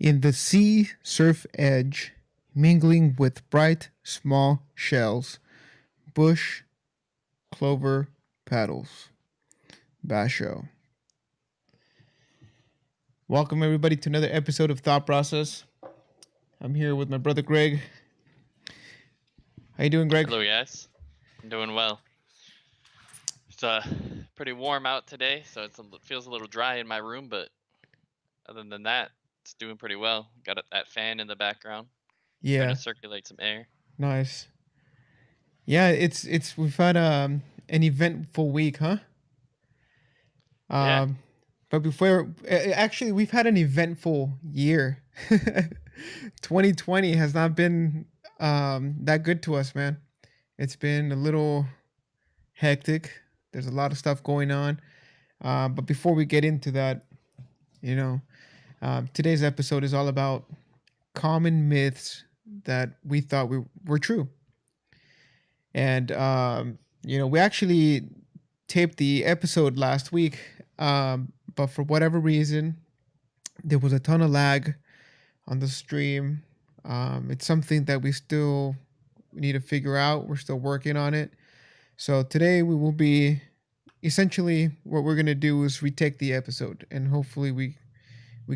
In the sea surf edge, mingling with bright small shells, bush clover paddles. Basho. Welcome everybody to another episode of Thought Process. I'm here with my brother Greg. How you doing, Greg? Hello, guys. I'm doing well. It's pretty warm out today, so it feels a little dry in my room, but other than that, it's doing pretty well. Got that fan in the background, trying to Yeah, circulate some air. nice. Yeah, it's we've had an eventful week, huh? Yeah. But before actually we've had an eventful year. 2020 has not been that good to us, man. It's been a little hectic. There's a lot of stuff going on. But before we get into that, you know, today's episode is all about common myths that we thought were true. And, we actually taped the episode last week, but for whatever reason, there was a ton of lag on the stream. It's something that we still need to figure out. We're still working on it. So today we will be essentially what we're gonna do is retake the episode, and hopefully we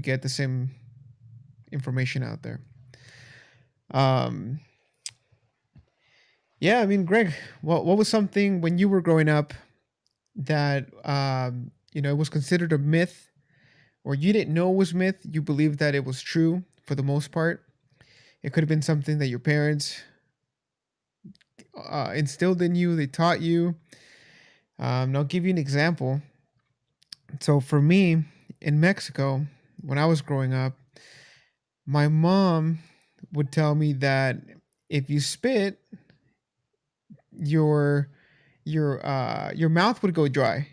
get the same information out there. Yeah, I mean, Greg, what was something when you were growing up that it was considered a myth, or you didn't know it was myth, you believed that it was true for the most part? It could have been something that your parents instilled in you, they taught you. And I'll give you an example. So for me, in Mexico, when I was growing up, my mom would tell me that if you spit, your mouth would go dry,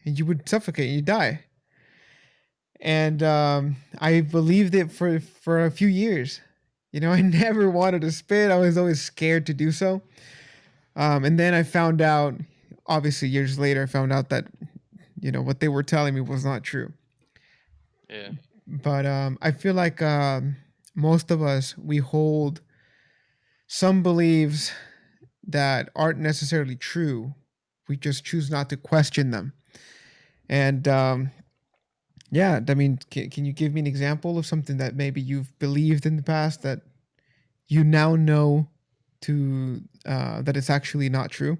and you would suffocate and you die. And I believed it for a few years. I never wanted to spit. I was always scared to do so. And then I found out, obviously years later, I found out that what they were telling me was not true. Yeah. But I feel like most of us, we hold some beliefs that aren't necessarily true. We just choose not to question them. And yeah, I mean, can you give me an example of something that maybe you've believed in the past that you now know that it's actually not true?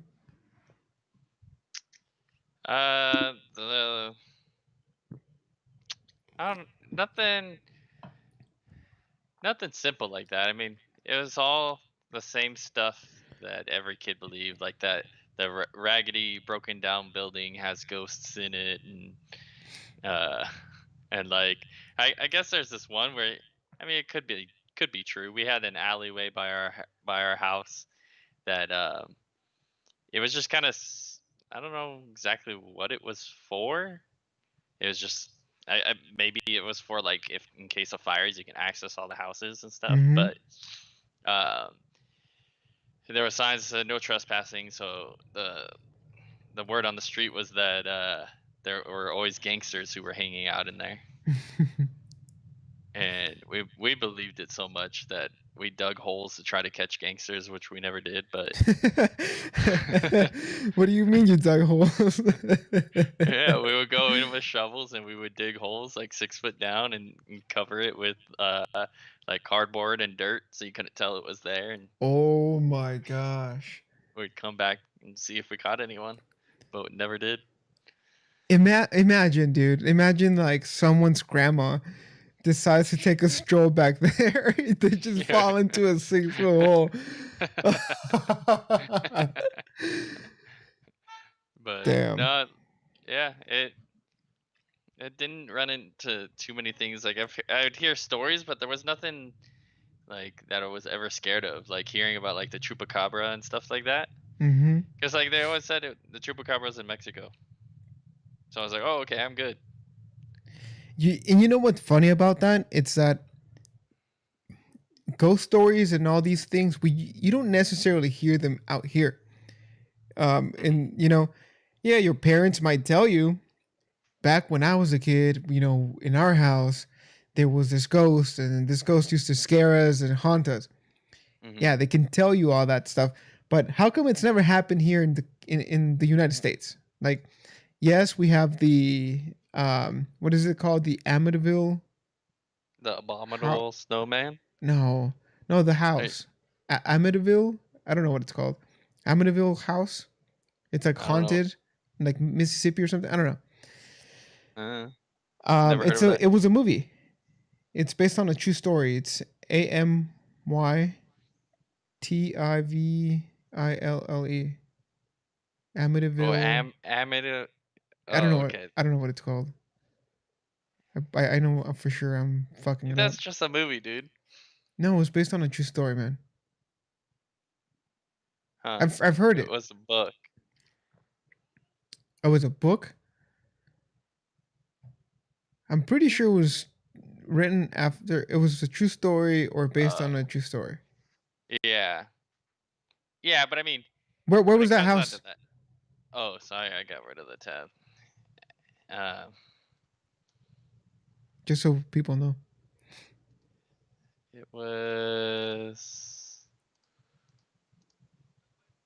The I don't nothing simple like that. I mean, it was all the same stuff that every kid believed, like that the raggedy, broken down building has ghosts in it, uh, and like I guess there's this one where I mean it could be true. We had an alleyway by our house that it was just kind of I don't know exactly what it was for. It was just maybe it was for like if in case of fires you can access all the houses and stuff, Mm-hmm. but um, there were signs that said no trespassing. So the word on the street was that there were always gangsters who were hanging out in there. And we believed it so much that we dug holes to try to catch gangsters, which we never did. But What do you mean you dug holes? yeah, we would go in with shovels and we would dig holes like 6 foot down and cover it with like cardboard and dirt so you couldn't tell it was there. And Oh my gosh. we'd come back and see if we caught anyone, but we never did. Imagine, dude. Imagine like someone's grandma decides to take a stroll back there. They just Yeah. fall into a 6 foot hole. But Damn. no, yeah, it didn't run into too many things. Like I would hear stories, but there was nothing like that I was ever scared of. Like hearing about like the chupacabra and stuff like that. Mm-hmm. Because like they always said the chupacabra was in Mexico. So I was like, oh, okay, I'm good. You know what's funny about that? It's that ghost stories and all these things, you don't necessarily hear them out here. Hmm. And yeah, your parents might tell you. Back when I was a kid, in our house, there was this ghost, and this ghost used to scare us and haunt us. Hmm. Yeah, they can tell you all that stuff, but how come it's never happened here in the United States? Like, yes, we have the what is it called? The Amityville The how abominable snowman. no, no, the I, house. Amityville? I don't know what it's called. Amityville house? It's like I don't know. haunted, like Mississippi or something. I don't know. Uh, Never heard It's of a that. it was a movie. It's based on a true story. It's Amitville. Oh, Amityville. Amida. I don't know Oh, what okay. I don't know what it's called. I know for sure I'm fucking it up. That's just a movie, dude. No, it's based on a true story, man. Huh? I've heard It it. was a book. Oh, it was a book. I'm pretty sure it was written after it was a true story or based Uh, on a true story. yeah, yeah, but I mean, Where when was it that comes down to house? that. Oh, sorry, I got rid of the tab. Uh, Just so people know. it was.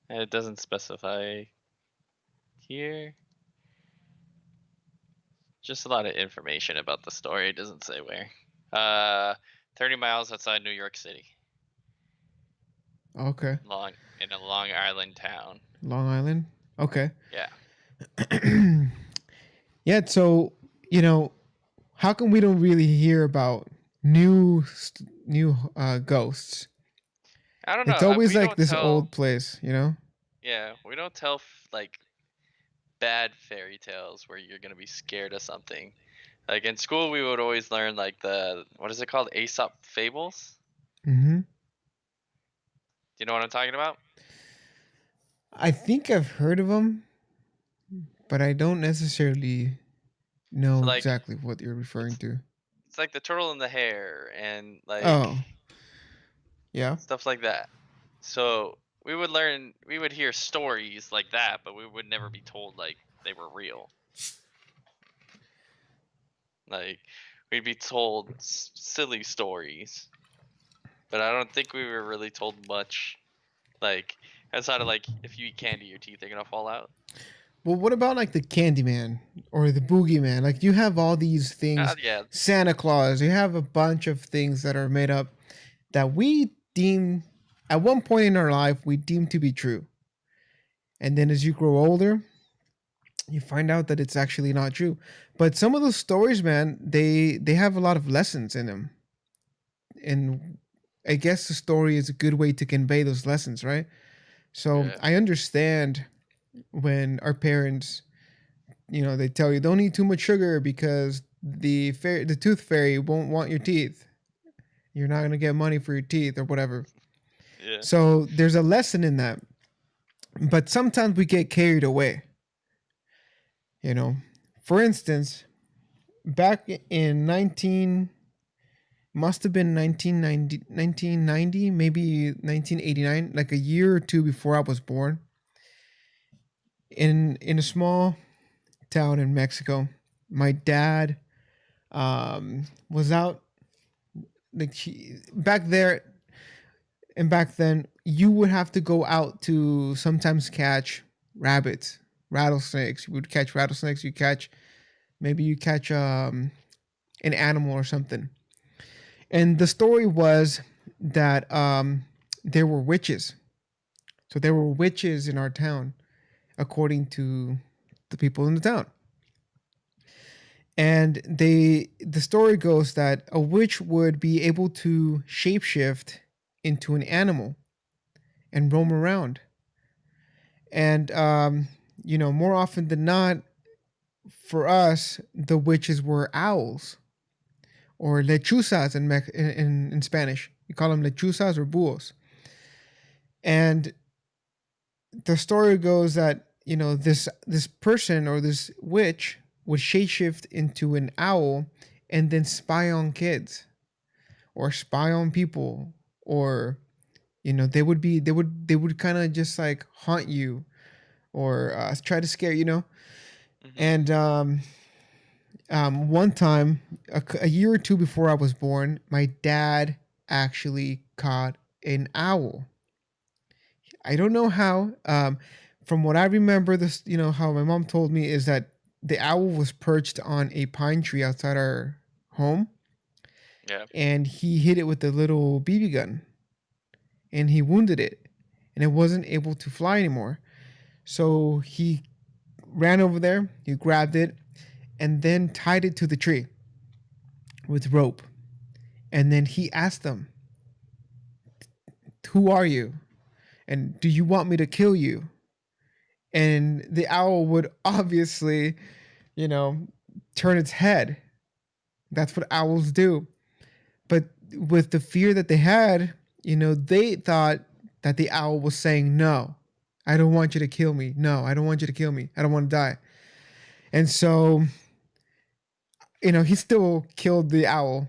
It doesn't specify here. Just a lot of information about the story. It doesn't say where. 30 miles outside New York City, Okay. in a Long Island town. Long Island. Okay. Yeah. Yeah, so, you know, how come we don't really hear about new ghosts? I don't know. It's always We like don't this tell. old place, you know? Yeah, we don't tell like bad fairy tales where you're gonna be scared of something. Like in school, we would always learn like the what is it called, Aesop fables. Mhm. Do you know what I'm talking about? I think I've heard of them, but I don't necessarily So know like exactly what you're referring it's to. it's like the turtle and the hare and like Oh, yeah. stuff like that. So we would hear stories like that, but we would never be told like they were real. Like we'd be told silly stories, but I don't think we were really told much. Like outside of like if you eat candy, your teeth are gonna fall out. Well, what about like the Candyman or the Boogeyman? Like you have all these things, Yeah, Santa Claus. You have a bunch of things that are made up that we deem at one point in our life we deem to be true. And then as you grow older, you find out that it's actually not true. But some of those stories, man, they have a lot of lessons in them. And I guess the story is a good way to convey those lessons, right? So yeah, I understand when our parents, they tell you don't eat too much sugar because the tooth fairy won't want your teeth. You're not gonna get money for your teeth or whatever. yeah. So there's a lesson in that. But sometimes we get carried away. You know, for instance, back in 19 must have been 1990, maybe 1989, like a year or two before I was born, in a small town in Mexico. My dad was out, like back there, and back then you would have to go out to sometimes catch rabbits, rattlesnakes. You would catch rattlesnakes. You catch an animal or something. And the story was that there were witches. So there were witches in our town, according to the people in the town. And the story goes that a witch would be able to shapeshift into an animal and roam around. And more often than not, for us, the witches were owls or lechuzas in Spanish. You call them lechuzas or búhos. And the story goes that this person or this witch would shapeshift into an owl and then spy on kids or spy on people, or they would kind of just like haunt you or try to scare. Hmm. And One time, a year or two before I was born, my dad actually caught an owl. I don't know how. From what I remember, this, how my mom told me is that the owl was perched on a pine tree outside our home, Yeah. and he hit it with a little BB gun, and he wounded it, and it wasn't able to fly anymore. So he ran over there, he grabbed it, and then tied it to the tree with rope. And then he asked them, "Who are you? And do you want me to kill you?" And the owl would obviously, you know, turn its head. That's what owls do. But with the fear that they had, they thought that the owl was saying, "No, I don't want you to kill me. No, I don't want you to kill me. I don't want to die." And so, he still killed the owl.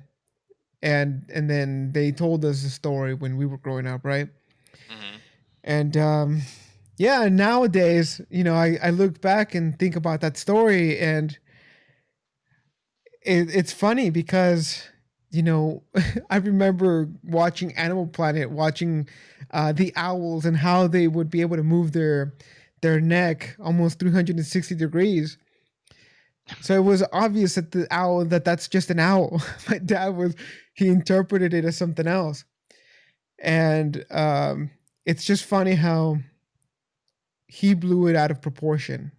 And then they told us the story when we were growing up, right? Hmm. And yeah, nowadays, I look back and think about that story, and it's funny because I remember watching Animal Planet, watching the owls and how they would be able to move their neck almost 360 degrees. So it was obvious that that's just an owl. My dad he interpreted it as something else. And it's just funny how he blew it out of proportion.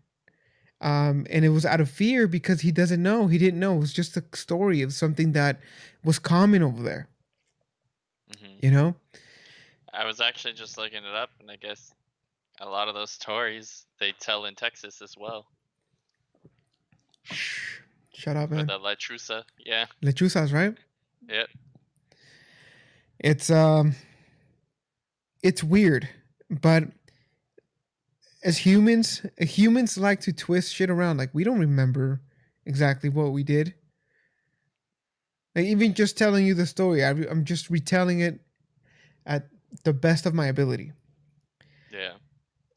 And it was out of fear because he doesn't know. He didn't know. It was just a story of something that was common over there, Hmm. you know? I was actually just looking it up, and I guess a lot of those stories they tell in Texas as well Shh, shut up, for man. the La Trusa. Yeah. Lechusas, right? Yep. It's it's weird, but as humans like to twist shit around. Like we don't remember exactly what we did. Like even just telling you the story, I'm just retelling it at the best of my ability. Yeah.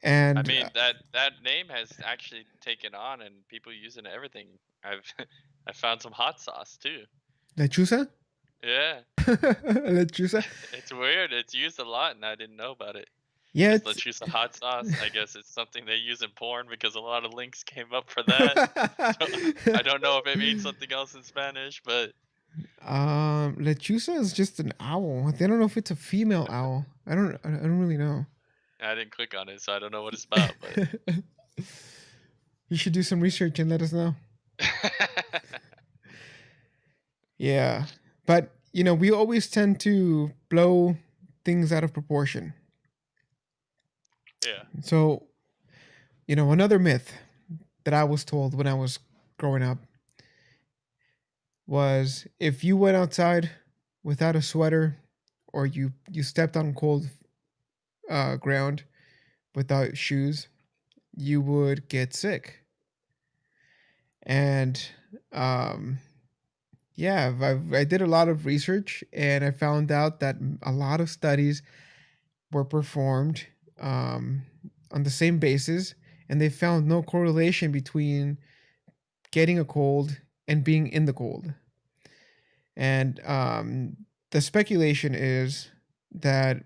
I And mean that name has actually taken on, and people use it in everything. I've I found some hot sauce too. lechusa, Yeah. lechusa. It's weird. It's used a lot, and I didn't know about it. Yeah, Is it's LaChusa hot sauce? I guess it's something they use in porn because a lot of links came up for that. So I don't know if it means something else in Spanish, but lechusa is just an owl. I don't know if it's a female owl. I don't really know. I didn't click on it, so I don't know what it's about. But You should do some research and let us know. Yeah. But, we always tend to blow things out of proportion. yeah, So, another myth that I was told when I was growing up was if you went outside without a sweater, or you stepped on cold ground without shoes, you would get sick. And um, yeah, I did a lot of research, and I found out that a lot of studies were performed um, on the same basis, and they found no correlation between getting a cold and being in the cold. And the speculation is that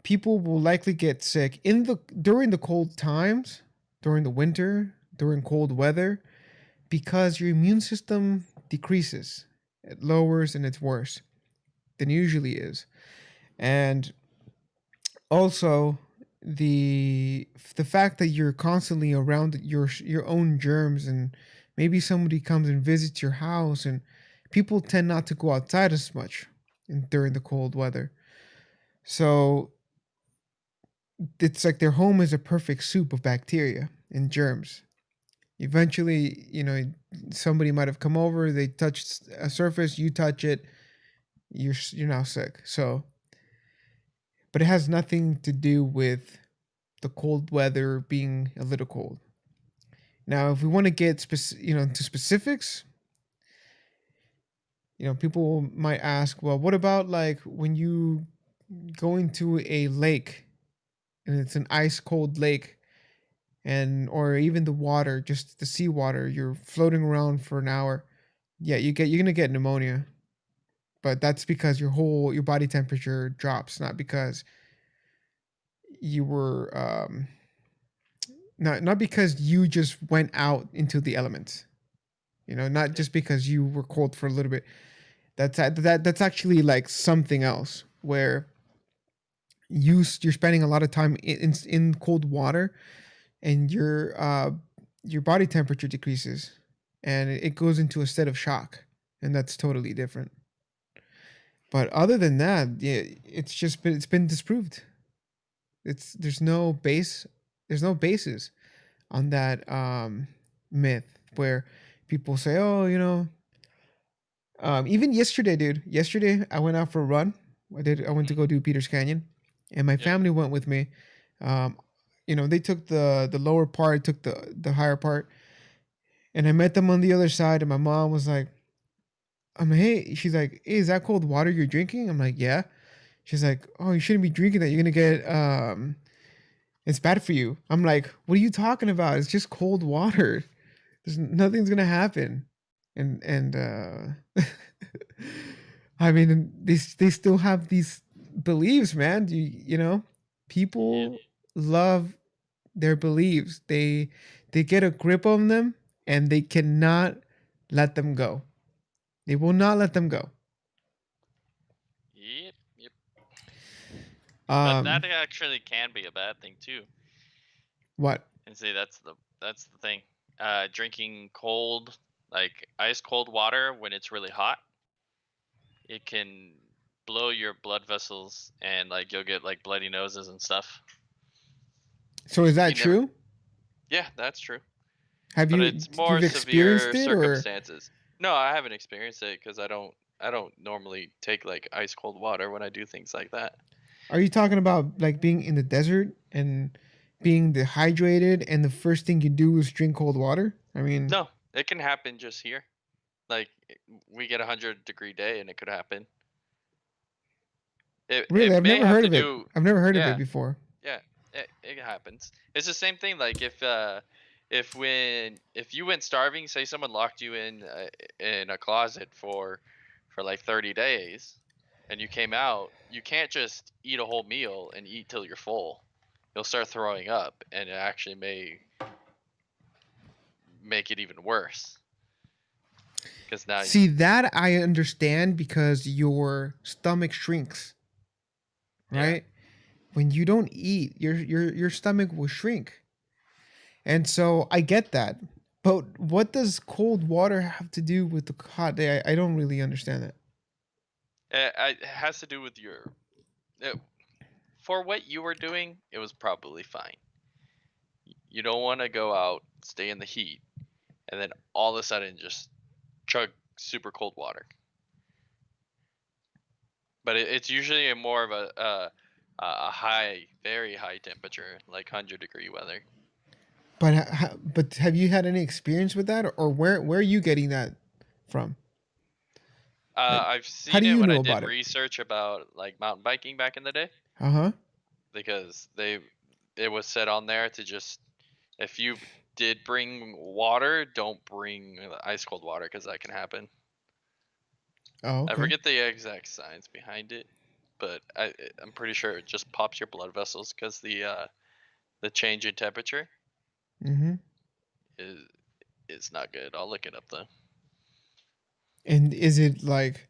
people will likely get sick during the cold times, during the winter, during cold weather, because your immune system decreases, it lowers, and it's worse than it usually is. And also the fact that you're constantly around your own germs, and maybe somebody comes and visits your house, and people tend not to go outside as much during the cold weather. So it's like their home is a perfect soup of bacteria and germs. Eventually, somebody might have come over, they touched a surface, you touch it, you're now sick. So, but it has nothing to do with the cold weather being a little cold. Now, if we want to get into specifics, people might ask, well, what about like when you go into a lake and it's an ice cold lake? and or even the water, just the seawater, you're floating around for an hour, yeah, you're gonna get pneumonia. But that's because your body temperature drops, not because you were not because you just went out into the elements. Not Yeah. just because you were cold for a little bit. That's actually like something else where you're spending a lot of time in cold water, and your body temperature decreases, and it goes into a state of shock, and that's totally different. But other than that, yeah, it's been disproved. It's there's no basis on that myth where people say, oh, even yesterday, dude. Yesterday, I went out for a run. I went to Mhm. go do Peters Canyon, and my Yeah. family went with me. Um, they took the lower part, took the higher part, and I met them on the other side. And my mom was like, hey, she's like, hey, is that cold water you're drinking? I'm like, yeah. She's like, oh, you shouldn't be drinking that. You're gonna get it's bad for you. I'm like, what are you talking about? It's just cold water. There's nothing's gonna happen. And I mean, they still have these beliefs, man. Yeah. People love their beliefs. They get a grip on them, and they cannot let them go. They will not let them go. Yep. Yep. But Um, that actually can be a bad thing too. what? And see, that's the thing. Drinking cold, like ice cold water when it's really hot, it can blow your blood vessels and like you'll get like bloody noses and stuff. So is that You never. true? Yeah, that's true. Have But you it's more you've experienced severe it, or circumstances. No, I haven't experienced it because I don't normally take like ice cold water when I do things like that. are you talking about like being in the desert and being dehydrated, and the first thing you do is drink cold water? I mean, No, it can happen just here. Like we get 100-degree day and it could happen. It really, I've may never have heard to of it. do. I've never heard of it Yeah, before. yeah, it happens. It's the same thing. Like if you went starving, say someone locked you in a closet for like 30 days, and you came out, you can't just eat a whole meal and eat till you're full. You'll start throwing up, and it actually may make it even worse because now. See, that I understand because your stomach shrinks, Yeah. right? When you don't eat, your stomach will shrink. And so I get that. But what does cold water have to do with the hot day? I don't really understand that. It has to do with your. Uh, for what you were doing, it was probably fine. You don't want to go out, stay in the heat, and then all of a sudden just chug super cold water. But it's usually a more of a high, very high temperature, like 100-degree weather. But have you had any experience with that, or where are you getting that from? Like, I've how seen do it you when I know did about it? research about like mountain biking back in the day, Uh huh. because it was said on there to just, if you did bring water, don't bring ice cold water because that can happen. Oh, I okay. forget the exact science behind it, but I'm pretty sure it just pops your blood vessels because the change in temperature Mm-hmm. is is not good. I'll look it up though. And is it like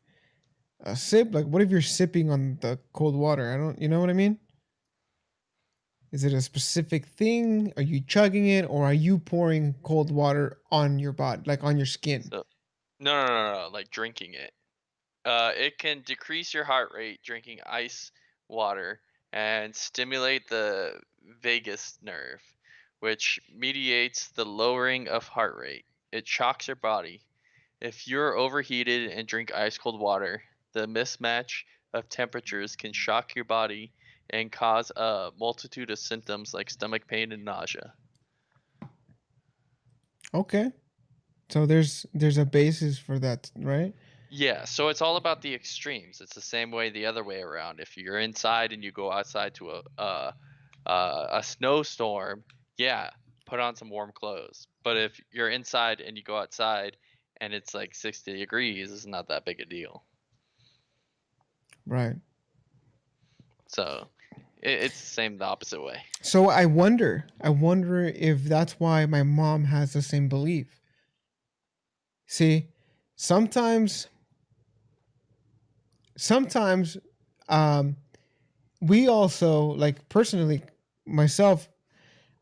a sip? Like, what if you're sipping on the cold water? I don't. You know what I mean? Is it a specific thing? Are you chugging it, or are you pouring cold water on your body, like on your skin? So no, like drinking it. It can decrease your heart rate drinking ice water and stimulate the vagus nerve, which mediates the lowering of heart rate. It shocks your body. If you're overheated and drink ice cold water, the mismatch of temperatures can shock your body and cause a multitude of symptoms like stomach pain and nausea. Okay. So there's a basis for that, right? Yeah, so it's all about the extremes. It's the same way the other way around. If you're inside and you go outside to a snowstorm, yeah, put on some warm clothes. But if you're inside and you go outside and it's like 60 degrees, it's not that big a deal. Right. So it's the same the opposite way. So I wonder if that's why my mom has the same belief. See, sometimes, sometimes, um, we also, like, personally, myself,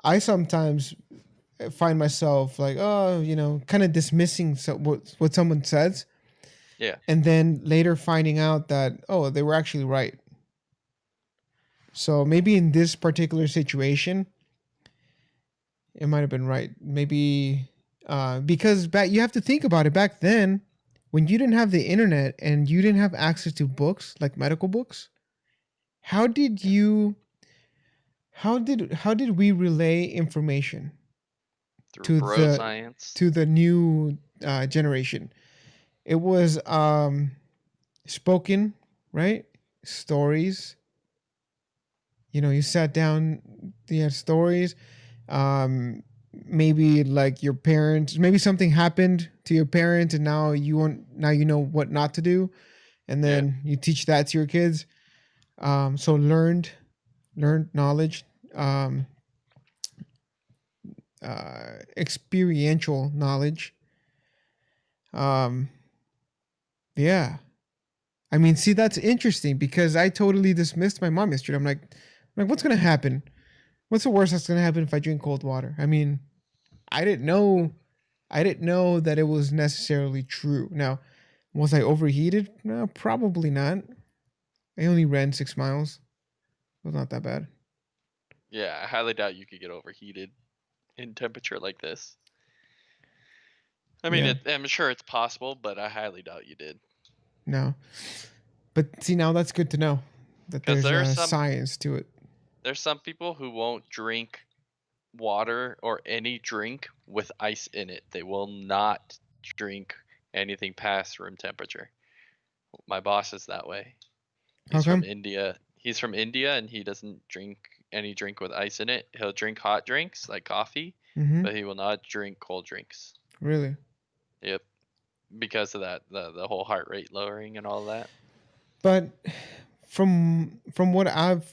I sometimes find myself like, oh, kind of dismissing what someone says, Yeah. and then later finding out that, oh, they were actually right. So maybe in this particular situation, it might have been right. Maybe because back, you have to think about it. Back then, when you didn't have the internet and you didn't have access to books like medical books, how did you? How did we relay information Through to bro the science. to the new generation? It was spoken, right? Stories. You sat down. You had stories. um Maybe like your parents, maybe something happened to your parents and now you know what not to do, and Yeah. then you teach that to your kids. So learned knowledge, um experiential knowledge. um yeah, I mean, see, that's interesting because I totally dismissed my mom yesterday. I'm like, what's gonna happen? What's the worst that's gonna happen if I drink cold water? I mean, I didn't know. I didn't know that it was necessarily true. Now, was I overheated? No, probably not. I only ran 6 miles. It was not that bad. Yeah, I highly doubt you could get overheated in temperature like this. I mean, Yeah, I'm sure it's possible, but I highly doubt you did. no. But see, now that's good to know that Because there's a science to it. there's some people who won't drink water or any drink with ice in it. They will not drink anything past room temperature. My boss is that way. How He's from come? India. He's from India and he doesn't drink any drink with ice in it. He'll drink hot drinks like coffee, Mm-hmm. but he will not drink cold drinks. Really? Yep, because of that, the whole heart rate lowering and all that. But from what I've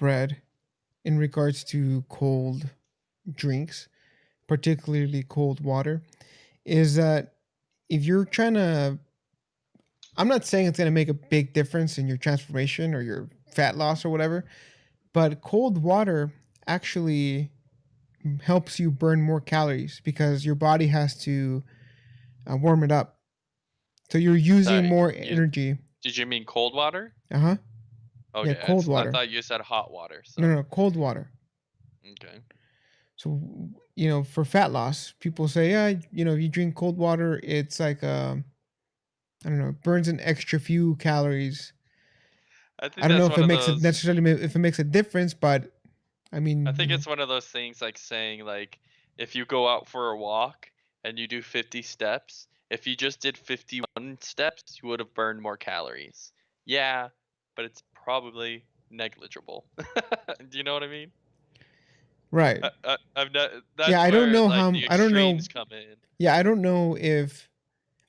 read in regards to cold drinks, particularly cold water, is that if you're trying to, I'm not saying it's going to make a big difference in your transformation or your fat loss or whatever, but cold water actually helps you burn more calories because your body has to warm it up. So you're using Sorry, more you energy. did you mean cold water? Uh huh. Yeah, Okay, cold I water. thought you said hot water. No, So no, cold water. okay, So, for fat loss, people say, yeah, if you drink cold water, it's like, I don't know, it burns an extra few calories. I I think don't know that's if one it of makes it those. necessarily if it makes a difference, but I I mean, think it's one of those things like saying like if you go out for a walk and you do 50 steps, if you just did 51 steps, you would have burned more calories. Yeah, but it's probably negligible. Do you know what I mean? right. I've not. Yeah, That's I don't where know like how. the I don't know. extremes come in. Yeah, I don't know if.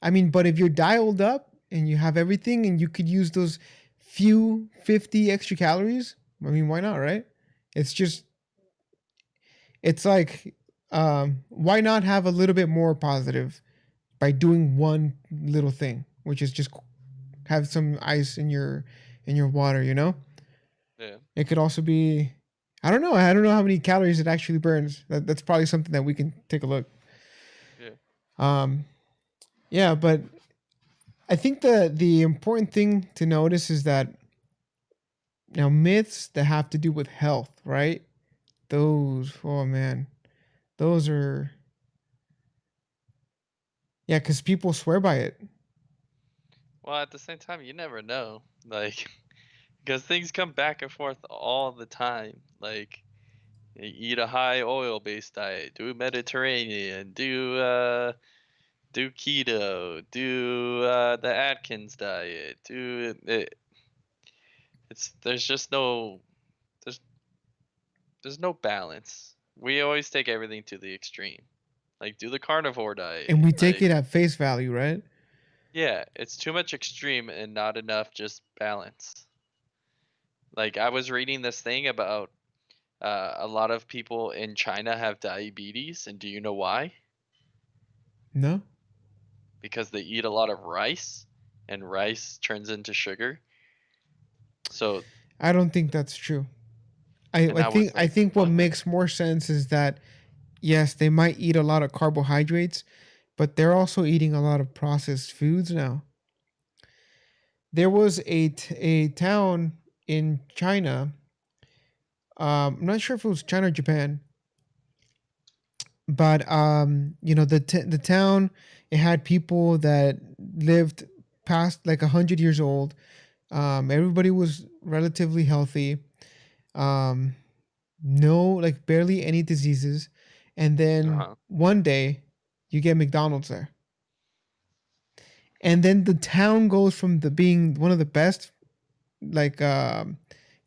I mean, but if you're dialed up and you have everything and you could use those few 50 extra calories, I mean, why not, right? It's just, it's like, why not have a little bit more positive by doing one little thing, which is just have some ice in your water, Yeah. It could also be, I don't know. I don't know how many calories it actually burns. That's probably something that we can take a look. Yeah. Um, yeah, but I think the important thing to notice is that now myths that have to do with health, right? Those, oh man, those are, yeah, because people swear by it. Well, at the same time, you never know. Like, because things come back and forth all the time. Like, eat a high oil based diet, do Mediterranean, do keto, do the Atkins diet, do it. It's there's just no there's no balance. we always take everything to the extreme. Like, do the carnivore And diet. we take Like, it at face value, right? yeah, it's too much extreme and not enough just balance. Like, I was reading this thing about a lot of people in China have diabetes, and do you know why? No, Because they eat a lot of rice, and rice turns into sugar. So, I don't think that's true. I, and I I was think I like, think what what? makes more sense is that yes, they might eat a lot of carbohydrates, but they're also eating a lot of processed foods now. There was a town in China. I'm not sure if it was China or Japan, but the town, it had people that lived past like 100 years old. Everybody was relatively healthy. Um, no, like barely any diseases, and then Uh-huh. one day you get McDonald's there, and then the town goes from the being one of the best, like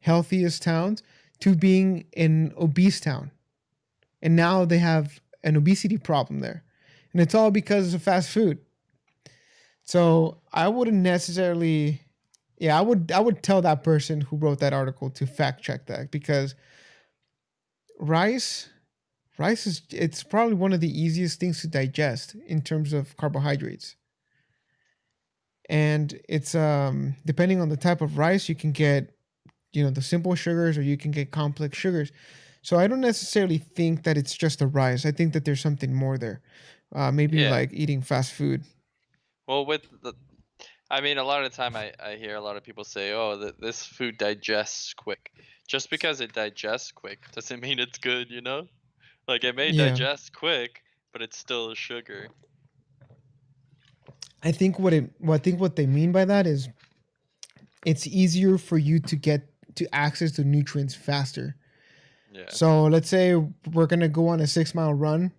healthiest towns, to being an obese town, and now they have an obesity problem there, and it's all because of fast food. So I wouldn't necessarily, yeah, I would tell that person who wrote that article to fact check that, because rice rice is, it's probably one of the easiest things to digest in terms of carbohydrates. And it's depending on the type of rice, you can get, the simple sugars, or you can get complex sugars. So I don't necessarily think that it's just the rice. I think that there's something more there. Maybe Yeah. like eating fast food. Well, with the, I mean, a lot of the time I hear a lot of people say, "Oh, this food digests quick." Just because it digests quick doesn't mean it's good, you know? Like, it may Yeah. digest quick, but it's still sugar. I think what they mean by that is it's easier for you to get to access to nutrients faster. Yeah. So let's say we're gonna go on a 6 mile run.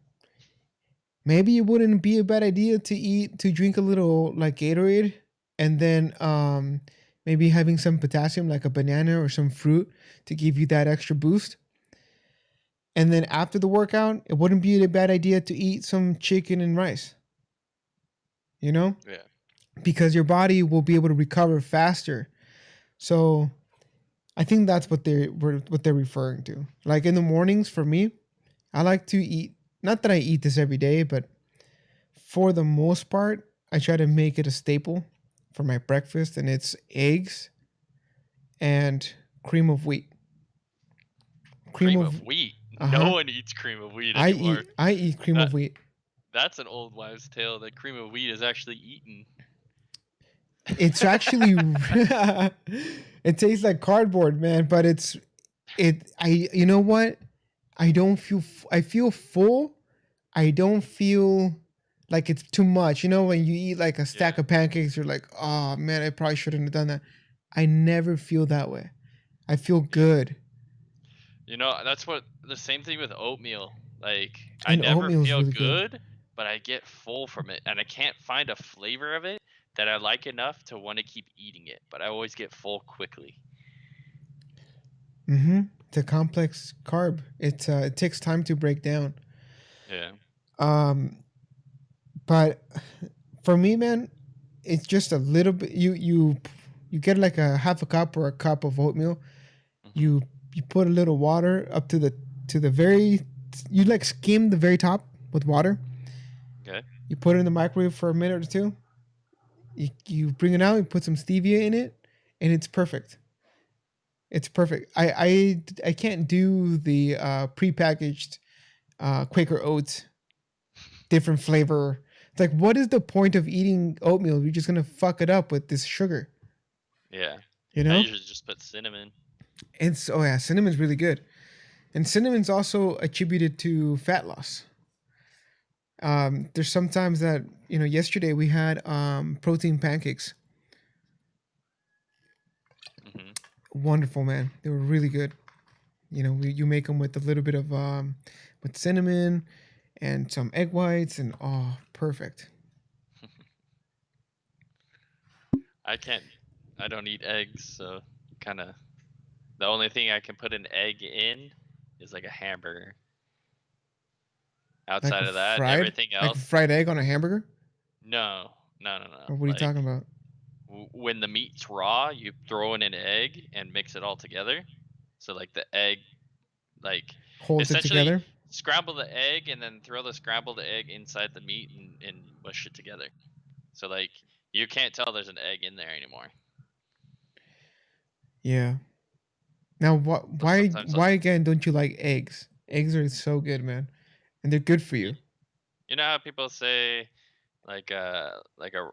Maybe it wouldn't be a bad idea to drink a little like Gatorade, and then maybe having some potassium like a banana or some fruit to give you that extra boost. And then after the workout, it wouldn't be a bad idea to eat some chicken and rice, you know? Yeah. Because your body will be able to recover faster. So I think that's what they're referring to. Like in the mornings for me, I like to eat, not that I eat this every day, but for the most part, I try to make it a staple for my breakfast, and it's eggs and cream of wheat. Cream Cream of of wheat. uh No huh. one eats cream of wheat I anymore. eat I eat cream That of wheat. that's an old wives' tale that cream of wheat is actually eaten. It's actually it tastes like cardboard, man. But I you know what? I don't feel I feel full. I don't feel like it's too much. You know, when you eat like a Yeah. stack of pancakes, you're like, oh man, I probably shouldn't have done that. I never feel that way. I feel Yeah. good. That's what the same thing with oatmeal. Like, I And never oatmeal is feel really good. good, but I get full from it, and I can't find a flavor of it that I like enough to want to keep eating it, but I always get full quickly. Mm-hmm. It's a complex carb. It takes time to break down. Yeah. Um, but for me, man, it's just a little bit. You get like a half a cup or a cup of oatmeal. Mhm. You put a little water up to the very. You like skim the very top with water. Okay. You put it in the microwave for a minute or two. You bring it out. You put some stevia in it, and it's perfect. It's perfect. I can't do the prepackaged Quaker Oats different flavor. It's like, what is the point of eating oatmeal? You're just gonna fuck it up with this sugar, Yeah. you I know? usually just put cinnamon. It's oh yeah, cinnamon's really good, and cinnamon's also attributed to fat loss. There's sometimes that yesterday we had protein pancakes. Mhm. Wonderful, man. They were really good. You make them with a little bit of with cinnamon and some egg whites, and oh, perfect. I can't. I don't eat eggs, so kind of the only thing I can put an egg in is like a hamburger. Like Outside a of that, fried, everything like a else, fried egg on a hamburger? no, no, no, no. Or what are you Like talking about? when the meat's raw, you throw in an egg and mix it all together. So like the egg, like Holds it essentially together? scramble the egg and then throw the scrambled egg inside the meat and mush it together. So like you can't tell there's an egg in there anymore. Yeah. Now, So sometimes why again don't you like eggs? Eggs are so good, man, and they're good for you, you. you know how people say like like a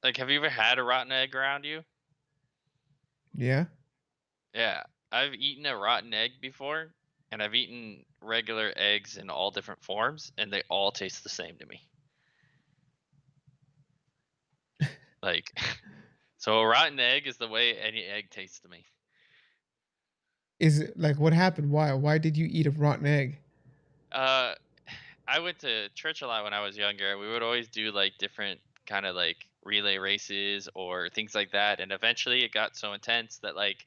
like have you ever had a rotten egg around you? Yeah. Yeah, I've eaten a rotten egg before, and I've eaten regular eggs in all different forms, and they all taste the same to me. Like, so a rotten egg is the way any egg tastes to me. Is it like what happened? Why? Why did you eat a rotten egg? Uh, I went to church a lot when I was younger. We would always do like different kind of like relay races or things like that, and eventually it got so intense that like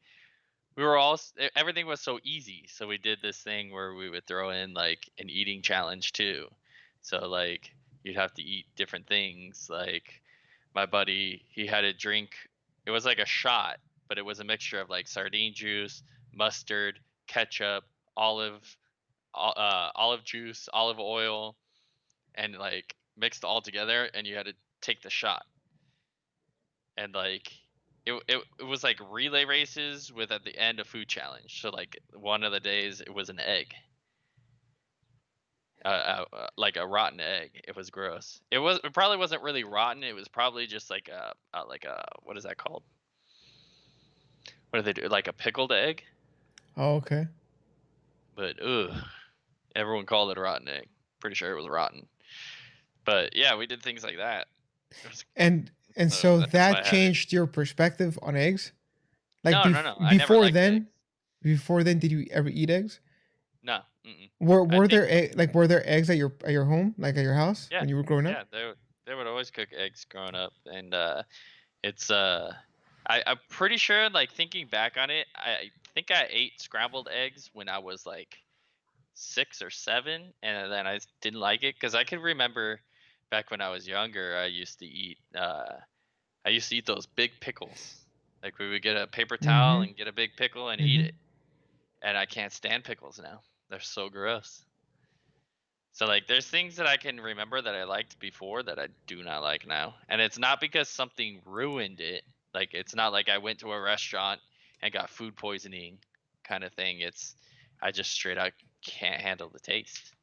we were all everything was so easy. So we did this thing where we would throw in like an eating challenge too. So like you'd have to eat different things. Like my buddy, he had a drink. It was like a shot, but it was a mixture of like sardine juice, mustard, ketchup, olive juice, olive oil, and like mixed all together. And you had to take the shot. And like it was like relay races with at the end a food challenge. So like one of the days it was an egg, like a rotten egg. It was gross. It probably wasn't really rotten. It was probably just like a what is that called? What do they do? Like a pickled egg. Oh, okay. But ugh, everyone called it a rotten egg. Pretty sure it was rotten. But yeah, we did things like that. It was, And so so that's why that I had it. changed your perspective on eggs? Like No, no, no. I never before liked then, eggs. did you ever eat eggs? No. Mm-mm. I Were think there were there eggs at your home, like at your house yeah, when you were growing up? yeah. They would always cook eggs growing up, and it's I'm pretty sure like thinking back on it, I think I ate scrambled eggs when I was like 6 or 7, and then I didn't like it because I could remember back when I was younger, I used to eat those big pickles. Like we would get a paper towel Mm-hmm. and get a big pickle and eat Mm-hmm. it, and I can't stand pickles now. They're so gross. So like there's things that I can remember that I liked before that I do not like now. And it's not because something ruined it. Like it's not like I went to a restaurant and got food poisoning kind of thing. It's I just straight out can't handle the taste.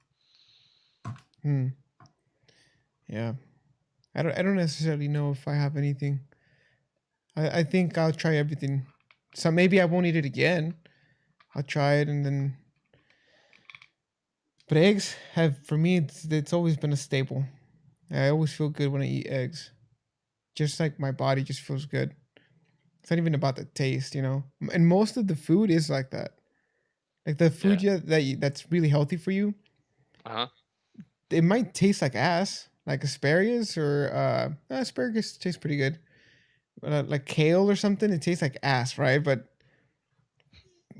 Hmm. Yeah. I don't necessarily know if I have anything. I think I'll try everything. So maybe I won't eat it again. I'll try it and then. But eggs have for me it's always been a staple. I always feel good when I eat eggs. Just like my body just feels good. It's not even about the taste, you know. And most of the food is like that. Like the Yeah. food that's really healthy for you, Uh-huh. it might taste like ass, like asparagus or asparagus tastes pretty good. Like kale or something, it tastes like ass, right? But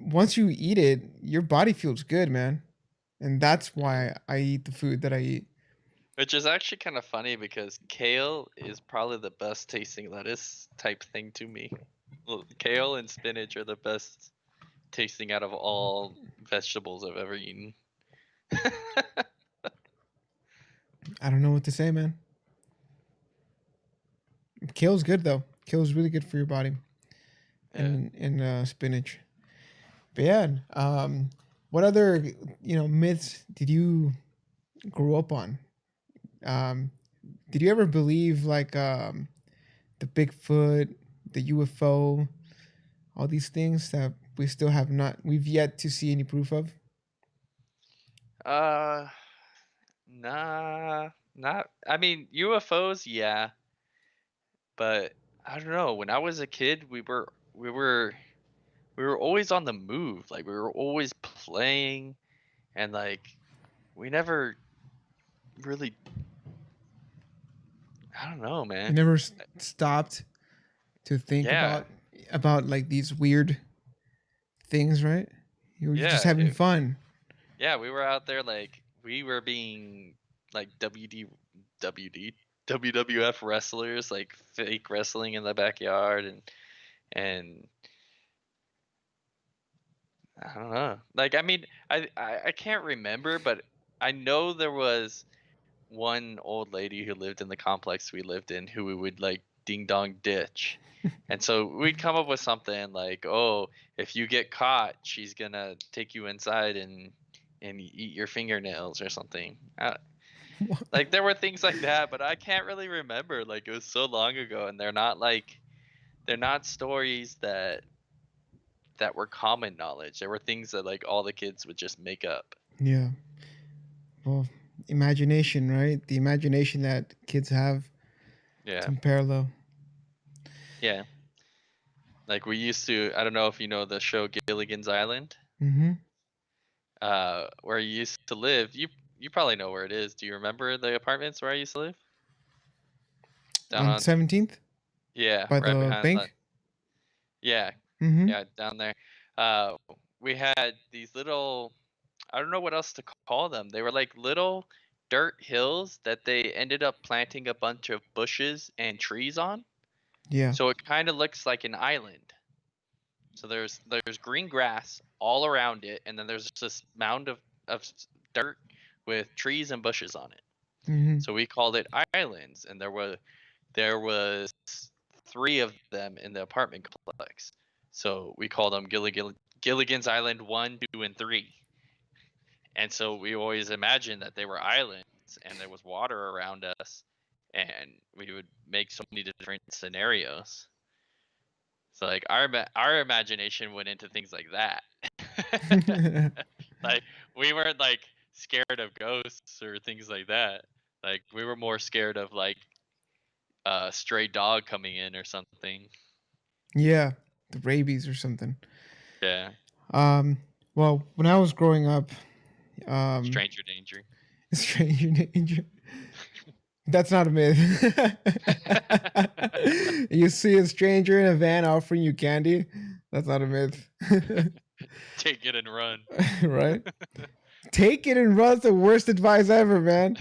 once you eat it, your body feels good, man. And that's Yeah. why I eat the food that I eat. Which is actually kind of funny because kale is probably the best tasting lettuce type thing to me. Well, kale and spinach are the best tasting out of all vegetables I've ever eaten. I don't know what to say, man. Kale's good though. Kale's really good for your body, Yeah. and spinach. But yeah, what other myths did you grow up on? Um, did you ever believe like the Bigfoot, the UFO, all these things that we've yet to see any proof of? Uh, nah, not. I mean, UFOs, yeah, but I don't know. When I was a kid, we were always on the move. Like we were always playing, and like we never really. I don't know, You man. never stopped to think Yeah, about like these weird things, right? You were just yeah, having fun. yeah. We were out there like we were being like WWF wrestlers, like fake wrestling in the backyard, and I don't know. Like, I mean, I can't remember, but I know there was one old lady who lived in the complex we lived in who we would like ding dong ditch. And so we'd come up with something like, "Oh, if you get caught, she's gonna take you inside and eat your fingernails or something." Like there were things like that, but I can't really remember. Like it was so long ago, and they're not stories that were common knowledge. There were things that like all the kids would just make up. Yeah. Well, imagination, right? The imagination that kids have. It's Yeah, unparalleled. yeah. Like we used to. I don't know if you know the show Gilligan's Island. Mm-hmm. Where you used to live. You probably know where it is. Do you remember the apartments where I used to live? Down On on 17th Yeah, by right the behind that. bank. Yeah, Mm-hmm. yeah, down there. Uh, we had these little. I don't know what else to call them. They were like little dirt hills that they ended up planting a bunch of bushes and trees on. Yeah. So it kind of looks like an island. So there's green grass all around it, and then there's this mound of dirt with trees and bushes on it. Mm-hmm. So we called it islands, and there was 3 of them in the apartment complex. So we called them Gilligan's Island 1, 2, and 3. And so we always imagined that they were islands and there was water around us, and we would make so many different scenarios. So like our imagination went into things like that. Like we weren't like scared of ghosts or things like that. Like we were more scared of like a stray dog coming in or something. Yeah. The rabies or something. Yeah. Um. Well, when I was growing up, Stranger danger. stranger danger. That's not a myth. You see a stranger in a van offering you candy. That's not a myth. Take it and run. Right? Take it and run's the worst advice ever, man.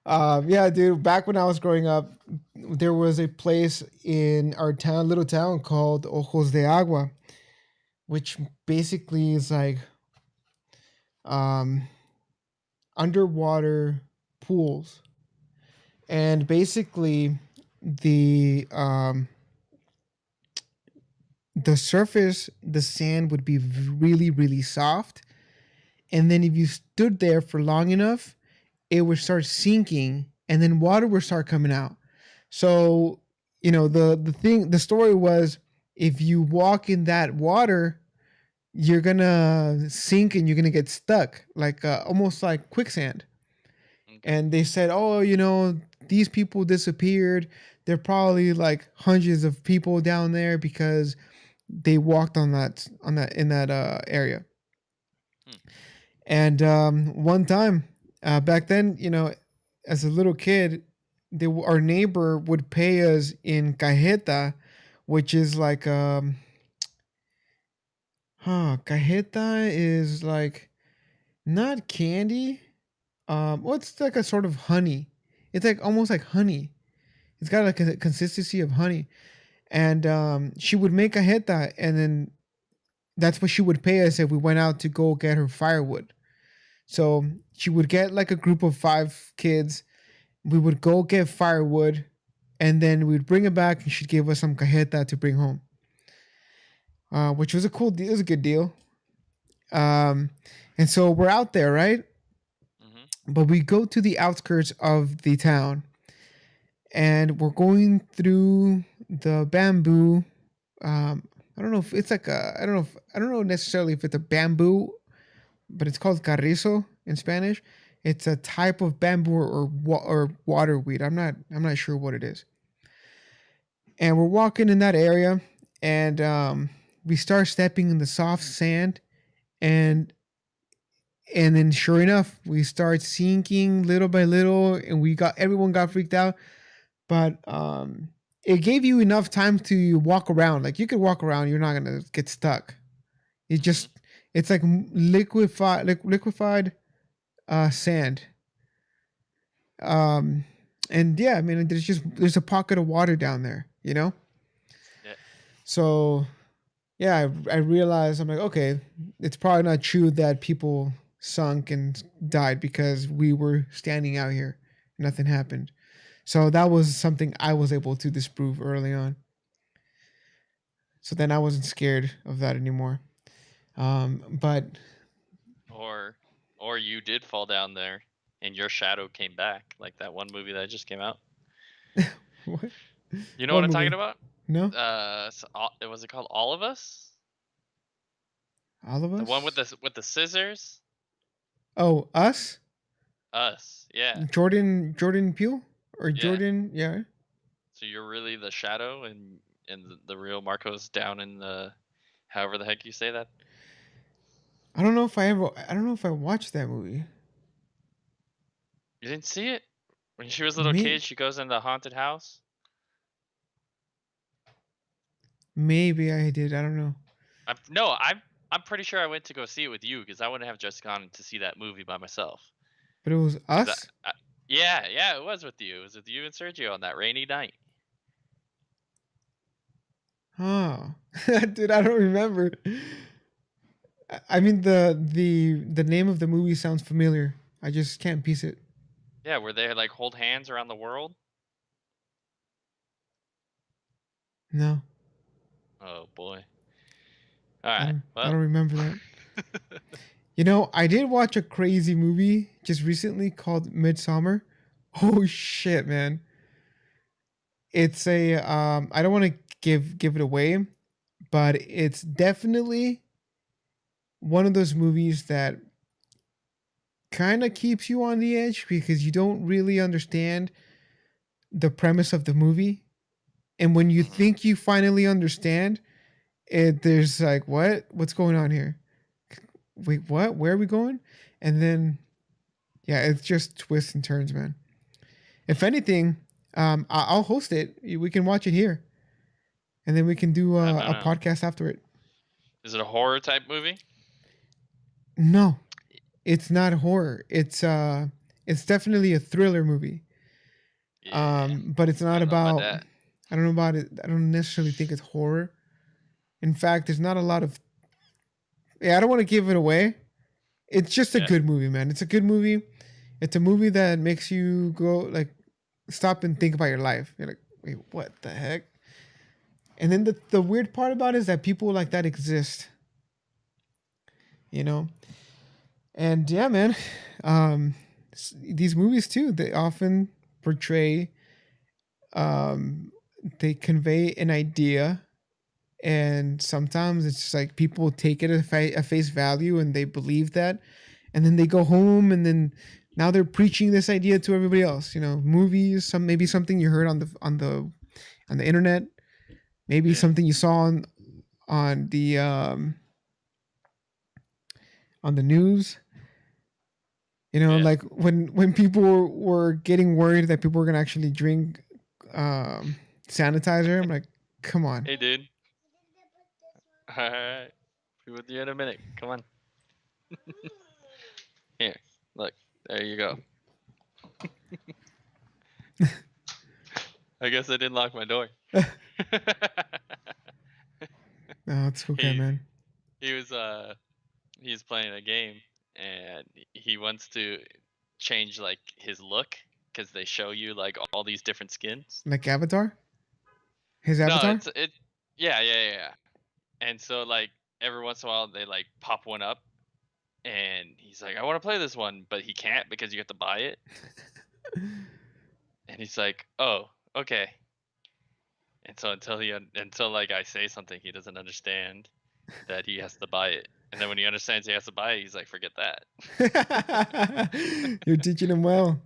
Yeah, dude. Back when I was growing up, there was a place in our town, little town called Ojos de Agua, which basically is like um, underwater pools, and basically the the surface, the sand would be really, really soft, and then if you stood there for long enough, it would start sinking, and then water would start coming out. So, the story was, if you walk in that water, you're gonna sink and you're gonna get stuck, like almost like quicksand. Okay. And they said, oh, these people disappeared. There are probably like hundreds of people down there because they walked on that in that area. Hmm. And one time, back then, as a little kid, our neighbor would pay us in cajeta, which is like cajeta is like not candy. Well, it's like a sort of honey. It's like almost like honey. It's got like a consistency of honey. And she would make cajeta, and then that's what she would pay us if we went out to go get her firewood. So she would get like a group of 5 kids. We would go get firewood, and then we'd bring it back, and she'd give us some cajeta to bring home, which was a cool deal. It was a good deal. And so we're out there, right? Mm-hmm. But we go to the outskirts of the town, and we're going through the bamboo. I don't know if it's like I don't know necessarily if it's a bamboo, but it's called carrizo in Spanish. It's a type of bamboo or water weed. I'm not sure what it is. And we're walking in that area, and we start stepping in the soft sand, and then sure enough, we start sinking little by little, and everyone got freaked out. But it gave you enough time to walk around. Like you could walk around, you're not gonna get stuck. It Mm-hmm. just It's like liquefied sand. Um, and yeah, I mean, there's a pocket of water down there, you know. Yeah. So yeah, I realized I'm like, okay, it's probably not true that people sunk and died because we were standing out here, nothing happened. So that was something I was able to disprove early on. So then I wasn't scared of that anymore. But Or you did fall down there and your shadow came back, like that one movie that just came out. what? You know What what I'm talking movie? about? No, Was it called All of Us? all of The one with us. the scissors? Oh, us. Us. Yeah. Jordan Peele or Yeah. Jordan? Yeah. So you're really the shadow, and the real Marco's down in the, however the heck you say that. I don't know if I ever. I don't know if I watched that movie. You didn't see it when she was a little May, kid. She goes in the haunted house. maybe I did. I don't know. I'm pretty sure I went to go see it with you because I wouldn't have just gone to see that movie by myself. But it was Because us. yeah, it was with you. It was with you and Sergio on that rainy night. Oh, dude, I don't remember. I mean the name of the movie sounds familiar. I just can't piece it. Yeah, where they like hold hands around the world. No, Oh boy. All I right. don't. I Well. don't remember that. You know, I did watch a crazy movie just recently called Midsummer. Oh shit, man! It's a I don't want to give it away, but it's definitely one of those movies that kind of keeps you on the edge because you don't really understand the premise of the movie. And when you Mhm. think you finally understand, there's like, what's going on here? Wait, what? Where are we going? And then, yeah, it's just twists and turns, man. If anything, I'll host it. We can watch it here, and then we can do I don't a know. podcast after it. Is it a horror type movie? No, it's not horror. It's definitely a thriller movie. Yeah. But it's I not don't know about about. that. I don't know about it. I don't necessarily think it's horror. In fact, there's not a lot of. Yeah, I don't want to give it away. It's just a Yeah. good movie, man. It's a good movie. It's a movie that makes you go like stop and think about your life. You're like, wait, what the heck? And then the weird part about it is that people like that exist, you know? And yeah, man, these movies too, they often portray, um, they convey an idea. And sometimes it's just like people take it at face value and they believe that. And then they go home and then now they're preaching this idea to everybody else, you know, movies, maybe something you heard on the internet, maybe Yeah. something you saw on the news. You know, Yeah. like when people were getting worried that people were gonna actually drink sanitizer. I'm like, come on. Hey, dude. All right. Be with you in a minute. Come on. Here. Look. There you go. I guess I didn't lock my door. No, it's okay, he man. he was he's playing a game, and he wants to change like his look because they show you like all these different skins. Like Avatar, his No, Avatar. yeah. And so like every once in a while they like pop one up, and he's like, I want to play this one, but he can't because you have to buy it. And he's like, oh, okay. And so until like I say something, he doesn't understand that he has to buy it. And then when he understands he has to buy it, he's like, forget that. You're teaching him well.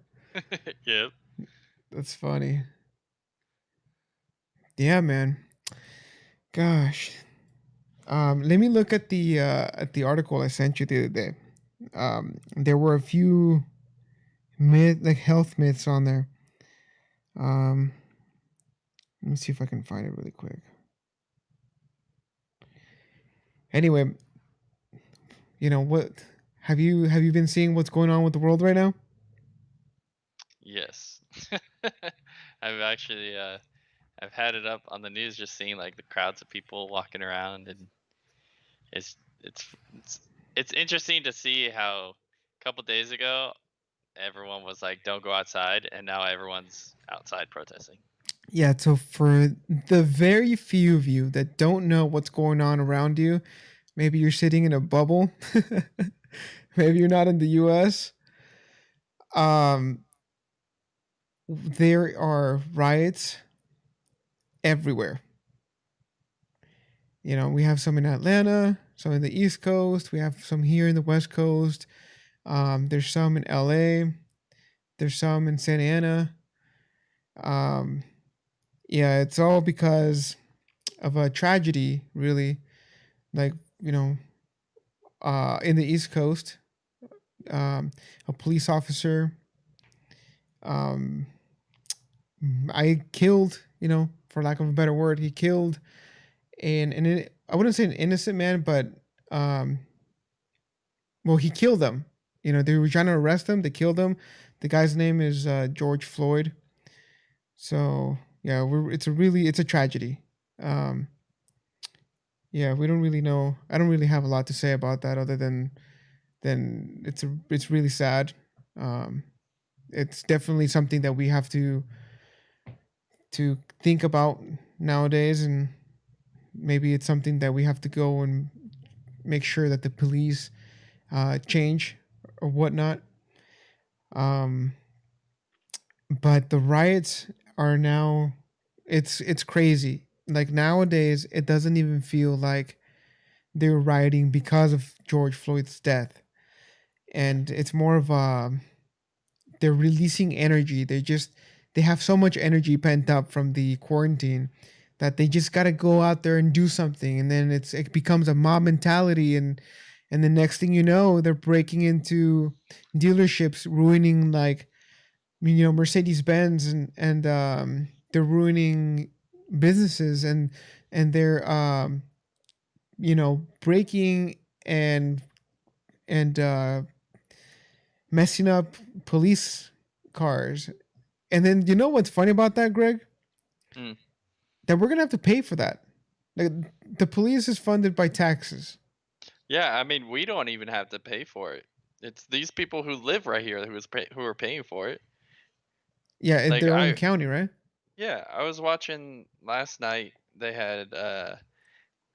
Yep. That's funny. Yeah, man. Gosh. Let me look at the article I sent you the other day. There were a few like health myths on there. Um, let me see if I can find it really quick. Anyway, What have you been seeing what's going on with the world right now? Yes. I've actually I've had it up on the news just seeing like the crowds of people walking around, and it's it's interesting to see how a couple days ago everyone was like don't go outside, and now everyone's outside protesting. Yeah, so for the very few of you that don't know what's going on around you, maybe you're sitting in a bubble, maybe you're not in the US. Um, there are riots everywhere. We have some in Atlanta, some in the East Coast, we have some here in the West Coast. There's some in LA, there's some in Santa Ana. Um, yeah, it's all because of a tragedy, really. Like, you know, in the East Coast, a police officer, um, I killed, for lack of a better word, he killed I wouldn't say an innocent man, but um, well, he killed them. They were trying to arrest him. They killed him. The guy's name is George Floyd. So yeah, it's a tragedy. Um, yeah, we don't really know. I don't really have a lot to say about that other than it's really sad. Um, it's definitely something that we have to think about nowadays, and maybe it's something that we have to go and make sure that the police change or whatnot. Um, but the riots are now it's crazy. Like nowadays, it doesn't even feel like they're rioting because of George Floyd's death, and it's more of a they're releasing energy. They have so much energy pent up from the quarantine that they just got to go out there and do something, and then it becomes a mob mentality, and the next thing you know, they're breaking into dealerships, ruining like Mercedes Benz, and they're ruining businesses, and they're breaking and messing up police cars. And then what's funny about that, Greg? Mm. That we're gonna have to pay for that. Like, the police is funded by taxes. Yeah, I mean we don't even have to pay for it. It's these people who live right here who are paying for it. Yeah, in Like their own county, right? yeah, I was watching last night. They had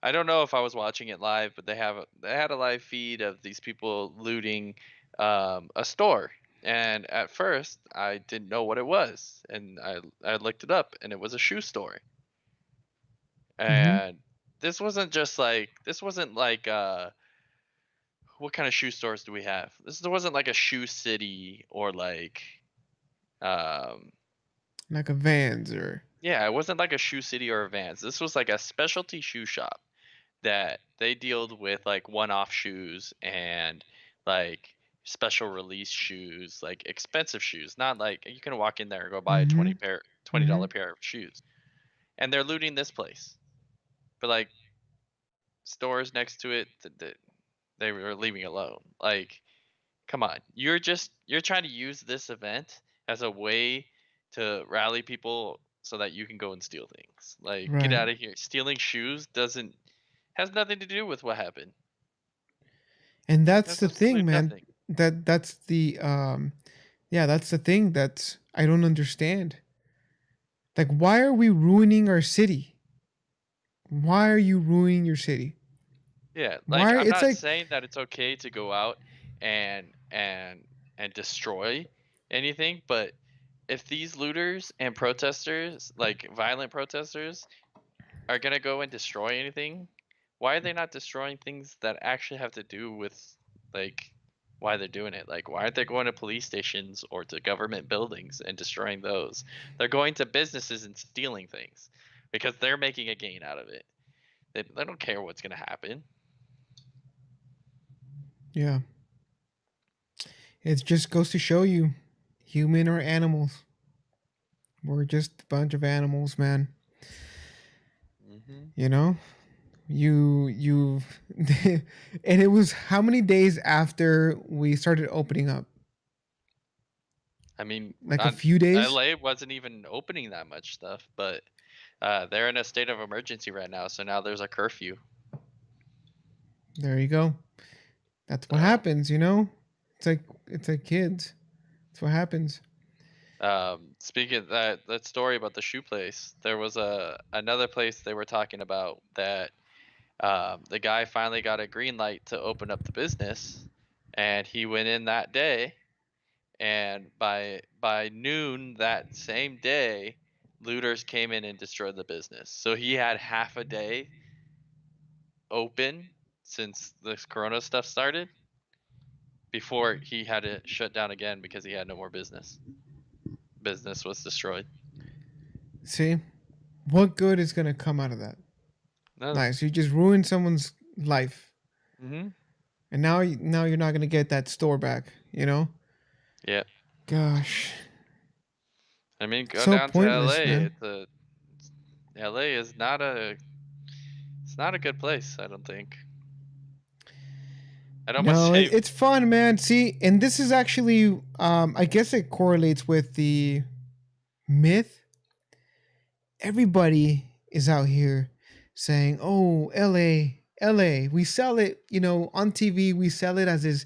I don't know if I was watching it live, but they had a live feed of these people looting a store. And at first, I didn't know what it was, and I looked it up, and it was a shoe store. Mm-hmm. And this wasn't like what kind of shoe stores do we have? This wasn't like a Shoe City or like um Like a Vans or. yeah, it wasn't like a Shoe City or a Vans. This was like a specialty shoe shop that they deal with like one-off shoes and like special release shoes, like expensive shoes, not like you can walk in there and go buy a Mm-hmm. Mm-hmm. $20 pair of shoes. And they're looting this place. But like stores next to it they were leaving alone. Like come on. You're trying to use this event as a way to rally people so that you can go and steal things. Like get Right. out of here. Stealing shoes doesn't has nothing to do with what happened. And that's That's the thing, absolutely man. nothing. That's the yeah, that's the thing that I don't understand. Like, why are we ruining our city? Why are you ruining your city? Yeah, like Why? I'm It's not like. saying that it's okay to go out and and destroy anything, but if these looters and protesters, like violent protesters, are gonna go and destroy anything, why are they not destroying things that actually have to do with like why they're doing it? Like why aren't they going to police stations or to government buildings and destroying those? They're going to businesses and stealing things because they're making a gain out of it. They don't care what's gonna happen. Yeah, it just goes to show you, human or animals. We're just a bunch of animals, man. Hmm. You know, you and it was how many days after we started opening up? I mean, Like a not few days? LA wasn't even opening that much stuff, but they're in a state of emergency right now, so now there's a curfew. There you go. That's what So, happens, you know? It's like kids. That's what happens. speaking of that story about the shoe place, there was another place they were talking about that the guy finally got a green light to open up the business, and he went in that day, and by noon that same day, looters came in and destroyed the business. So he had half a day open since this corona stuff started before he had to shut down again because he had no more business. Business was destroyed. See? What good is going to come out of that? No. Nice. You just ruined someone's life. Mm-hmm. And now you're not going to get that store back, you know? Yeah. Gosh. I mean, go So down to pointless, LA. man. LA is not a it's not a good place, I don't think. I'd almost No, say it's fun, man. See, and this is actually I guess it correlates with the myth. Everybody is out here saying, "Oh, LA, LA." We sell it, on TV, we sell it as this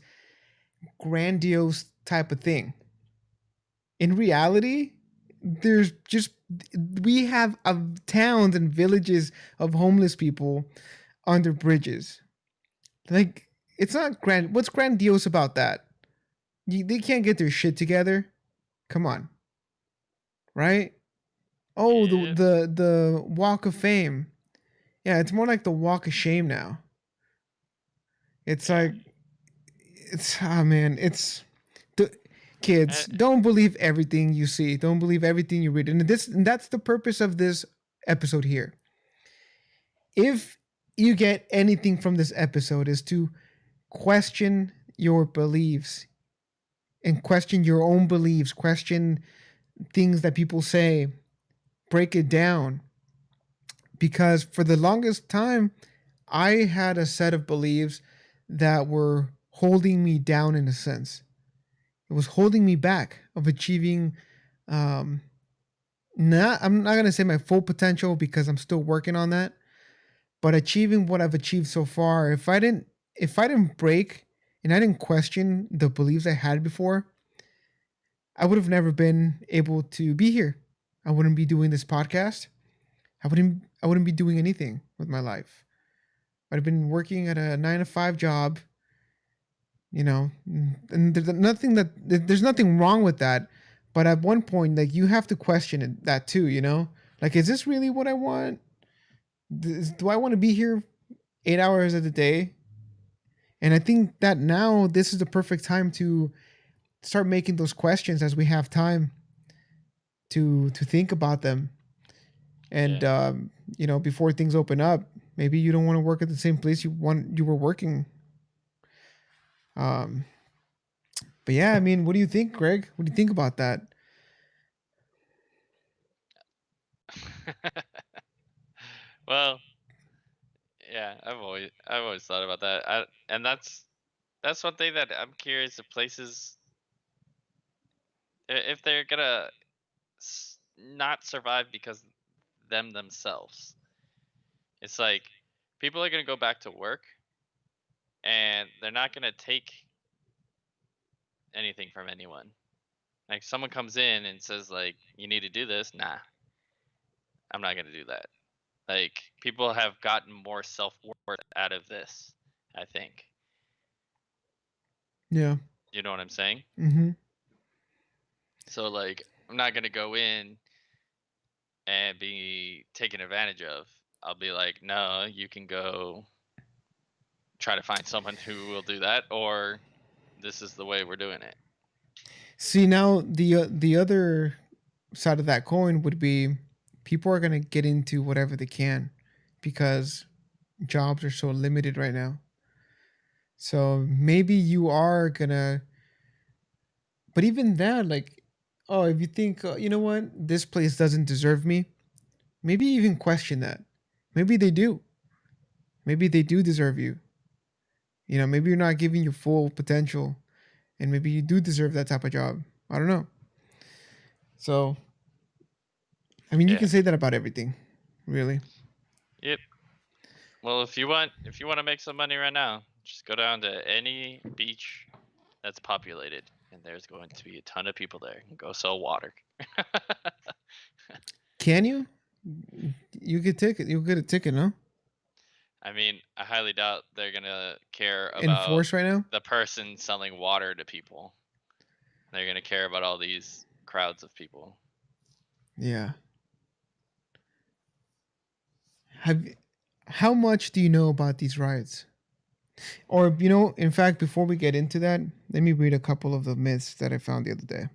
grandiose type of thing. In reality, there's just we have towns and villages of homeless people under bridges. Like it's not grand. What's grandiose about that? They can't get their shit together. Come on, right? Oh, the yeah. the the Walk of Fame. Yeah, it's more like the Walk of Shame now. It's Yeah. like man, it's the kids. Uh, Don't believe everything you see. Don't believe everything you read. And that's the purpose of this episode here. If you get anything from this episode is to question your beliefs and question your own beliefs, question things that people say, break it down. Because for the longest time, I had a set of beliefs that were holding me down in a sense. It was holding me back of achieving um I'm not going to say my full potential because I'm still working on that, but achieving what I've achieved so far. If I didn't break and I didn't question the beliefs I had before, I would have never been able to be here. I wouldn't be doing this podcast. I wouldn't be doing anything with my life. I'd have been working at a 9 to 5 job, and there's nothing wrong with that. But at one point, like you have to question that too, like, is this really what I want? Do I want to be here 8 hours of the day? And I think that now this is the perfect time to start making those questions as we have time to think about them. And yeah. before things open up, maybe you don't want to work at the same place you were working. Um, but yeah, I mean, what do you think, Greg? What do you think about that? Well, yeah, I've always thought about that. And that's one thing that I'm curious if places if they're gonna not survive because themselves. It's like people are gonna go back to work and they're not gonna take anything from anyone. Like someone comes in and says like you need to do this, nah, I'm not gonna do that. Like people have gotten more self worth out of this, I think. Yeah. You know what I'm saying? Mm-hmm. So like I'm not gonna go in and be taken advantage of. I'll be like, no, you can go try to find someone who will do that, or this is the way we're doing it. See, now the other side of that coin would be people are gonna get into whatever they can because jobs are so limited right now. So maybe you are gonna, but even that, like, oh, if you think, you know what, this place doesn't deserve me, maybe even question that. Maybe they do. Maybe they do deserve you. You know, maybe you're not giving your full potential, and maybe you do deserve that type of job. I don't know. So, I mean, you Yeah. can say that about everything, really. Yep. Well, if you want to make some money right now, just go down to any beach that's populated, and there's going to be a ton of people there. And go sell water. Can you? You get ticket. You'll get a ticket, no? I mean, I highly doubt they're gonna care about Enforce right now. the person selling water to people. They're gonna care about all these crowds of people. Yeah. Have how much do you know about these riots? Or in fact, before we get into that, let me read a couple of the myths that I found the other day.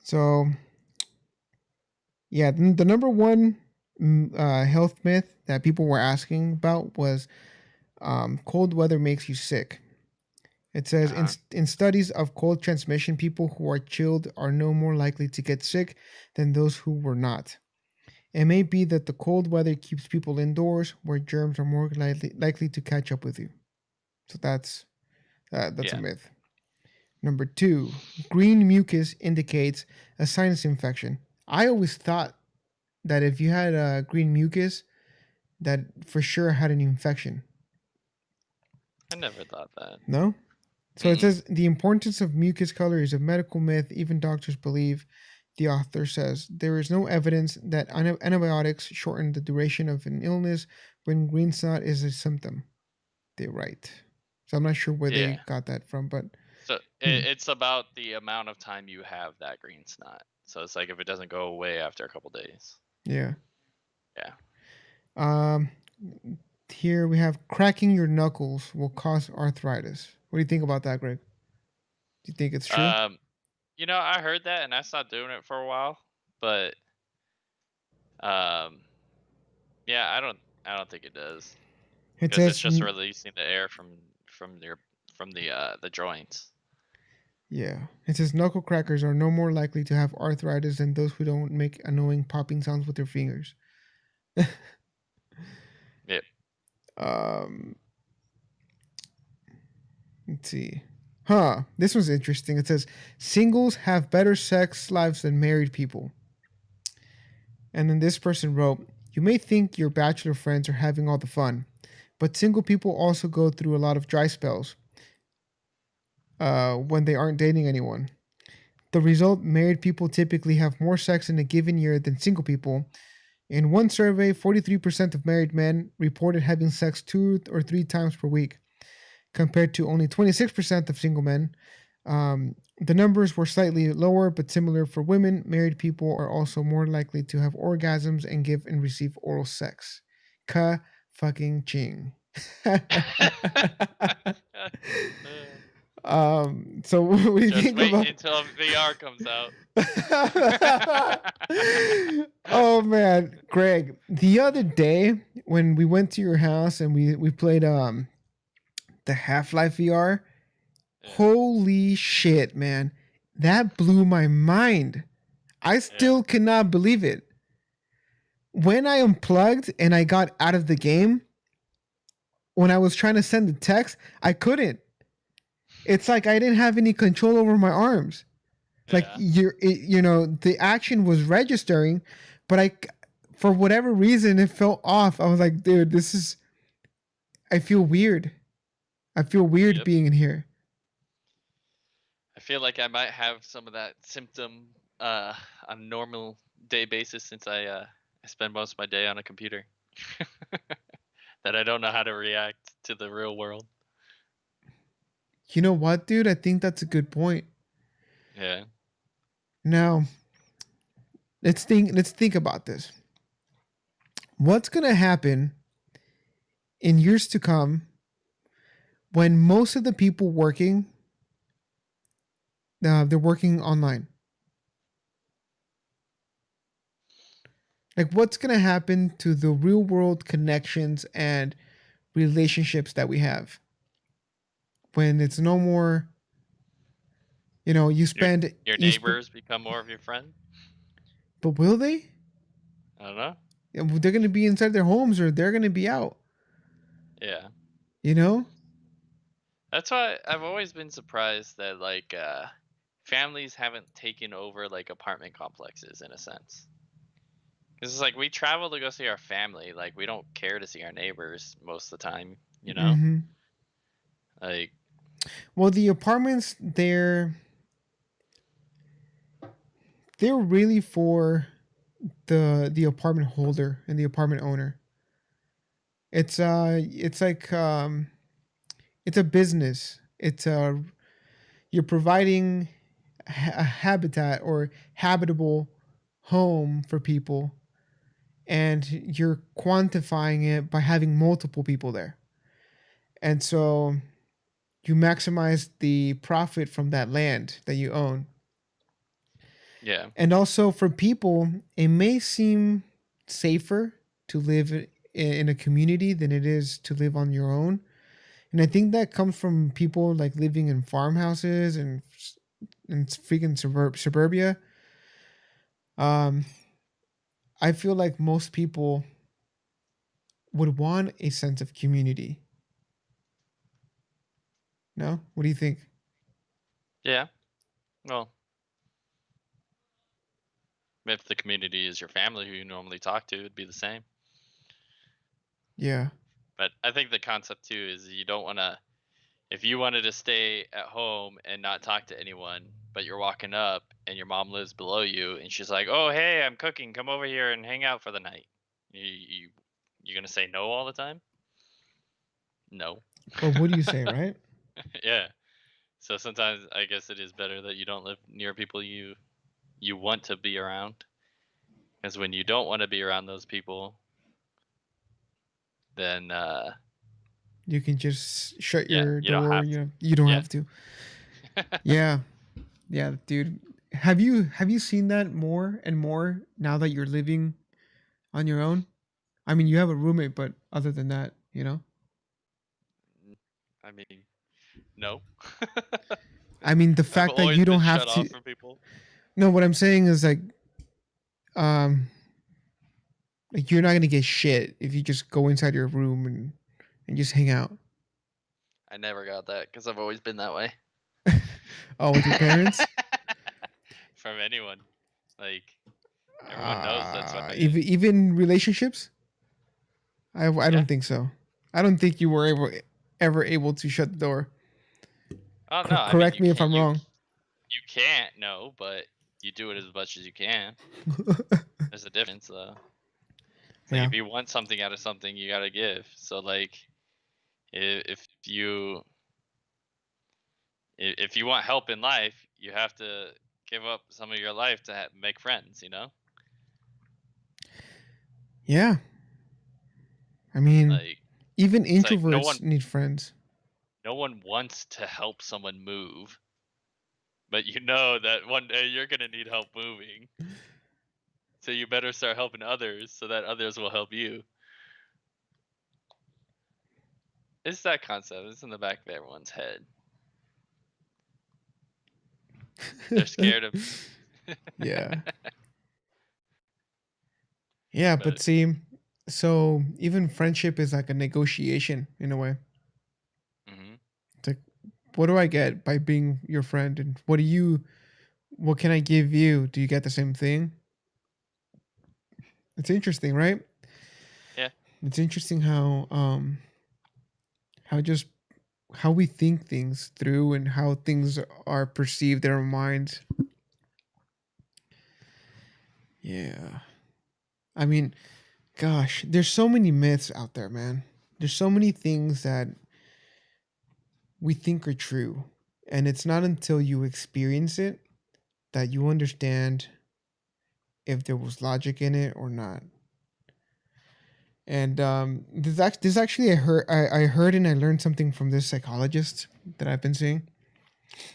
So, yeah, the number one health myth that people were asking about was cold weather makes you sick. It says Uh-huh. in studies of cold transmission, people who are chilled are no more likely to get sick than those who were not. It may be that the cold weather keeps people indoors, where germs are more likely to catch up with you. So that's a Yeah. myth. Number two, green mucus indicates a sinus infection. I always thought that if you had green mucus, that for sure had an infection. I never thought that. No? So it Mm-mm. says the importance of mucus color is a medical myth. Even doctors believe. The author says there is no evidence that antibiotics shorten the duration of an illness when green snot is a symptom. They write. So I'm not sure where they Yeah. got that from, but So hmm, it's about the amount of time you have that green snot. So it's like if it doesn't go away after a couple days. yeah. Yeah. Um, Here we have cracking your knuckles will cause arthritis. What do you think about that, Greg? Do you think it's true? Um, I heard that and I stopped doing it for a while, but um, yeah, I don't think it does It because it's says, just releasing the air from the joints. yeah. It says knuckle crackers are no more likely to have arthritis than those who don't make annoying popping sounds with their fingers. Yep. um, let's see. Huh. This one's interesting. It says singles have better sex lives than married people. And then this person wrote, you may think your bachelor friends are having all the fun, but single people also go through a lot of dry spells when they aren't dating anyone. The result, married people typically have more sex in a given year than single people. In one survey, 43% of married men reported having sex 2 or 3 times per week, compared to only 26% of single men. The numbers were slightly lower but similar for women. Married people are also more likely to have orgasms and give and receive oral sex. Ka fucking ching. So what do you Just think wait about until VR comes out. Oh man, Greg, the other day when we went to your house and we played the Half-Life VR, Yeah. holy shit, man. That blew my mind. I Yeah. still cannot believe it. When I unplugged and I got out of the game, when I was trying to send the text, I couldn't. It's like I didn't have any control over my arms. Like Yeah. the action was registering, but for whatever reason, it felt off. I was like, dude, I feel weird. I feel weird Yep. being in here. I feel like I might have some of that symptom on a normal day basis since I spend most of my day on a computer. That I don't know how to react to the real world. You know what, dude? I think that's a good point. Yeah. Now, let's think about this. What's going to happen in years to come when most of the people working they're working online? Like what's going to happen to the real world connections and relationships that we have when it's no more, you Your spend your you spend neighbors become more of your friend? but will they? I don't know. They're going to be inside their homes or they're going to be out, Yeah. you know? That's why I've always been surprised that families haven't taken over like apartment complexes in a sense. Because it's like we travel to go see our family, like we don't care to see our neighbors most of the time, you know? Hmm. Like Well, the apartments, they're really for the apartment holder and the apartment owner. It's like it's a business. It's you're providing a habitat or habitable home for people, and you're quantifying it by having multiple people there. And so you maximize the profit from that land that you own. yeah. And also for people, it may seem safer to live in a community than it is to live on your own. And I think that comes from people like living in farmhouses and freaking suburbia. Um, I feel like most people would want a sense of community. No? What do you think? Yeah. Well, if the community is your family who you normally talk to, it'd be the same. Yeah. But I think the concept too is you don't want to, if you wanted to stay at home and not talk to anyone, but you're walking up and your mom lives below you and she's like, "Oh, hey, I'm cooking. Come over here and hang out for the night." You're going to say no all the time? No. Or what do you say, right? Yeah. So sometimes I guess it is better that you don't live near people you want to be around, because when you don't want to be around those people, then You can just shut yeah, your you don't door. have to. You don't Yeah. have to. Yeah. Yeah, dude. Have you seen that more and more now that you're living on your own? I mean, you have a roommate, but other than that, you know? I mean, no. I mean, the I've fact that always you been don't have shut off to. from people. No, what I'm saying is um, like you're not gonna get shit if you just go inside your room and just hang out. I never got that because I've always been that way. Oh, with your parents? From anyone. Like, everyone knows that's what I did. Even relationships? I Yeah. don't think so. I don't think you were ever able to shut the door. Oh no, I mean Correct me if I'm wrong. you can't no, but you do it as much as you can. There's a difference though. It's like Yeah. if you want something out of something, you gotta give. So like, if you if you want help in life, you have to give up some of your life to make friends. You know, Yeah. I mean, like even it's like introverts need friends. no one wants to help someone move, but you know that one day you're gonna need help moving. So you better start helping others so that others will help you. It's that concept. It's in the back of everyone's head. They're scared of Yeah. Yeah, but but see, so even friendship is like a negotiation in a way. mhm. It's like, what do I get by being your friend, and what can I give you? Do you get the same thing? It's interesting, right? Yeah. It's interesting how just how we think things through and how things are perceived in our minds. Yeah. I mean, gosh, there's so many myths out there, man. There's so many things that we think are true. And it's not until you experience it that you understand if there was logic in it or not. And this actually I heard and I learned something from this psychologist that I've been seeing.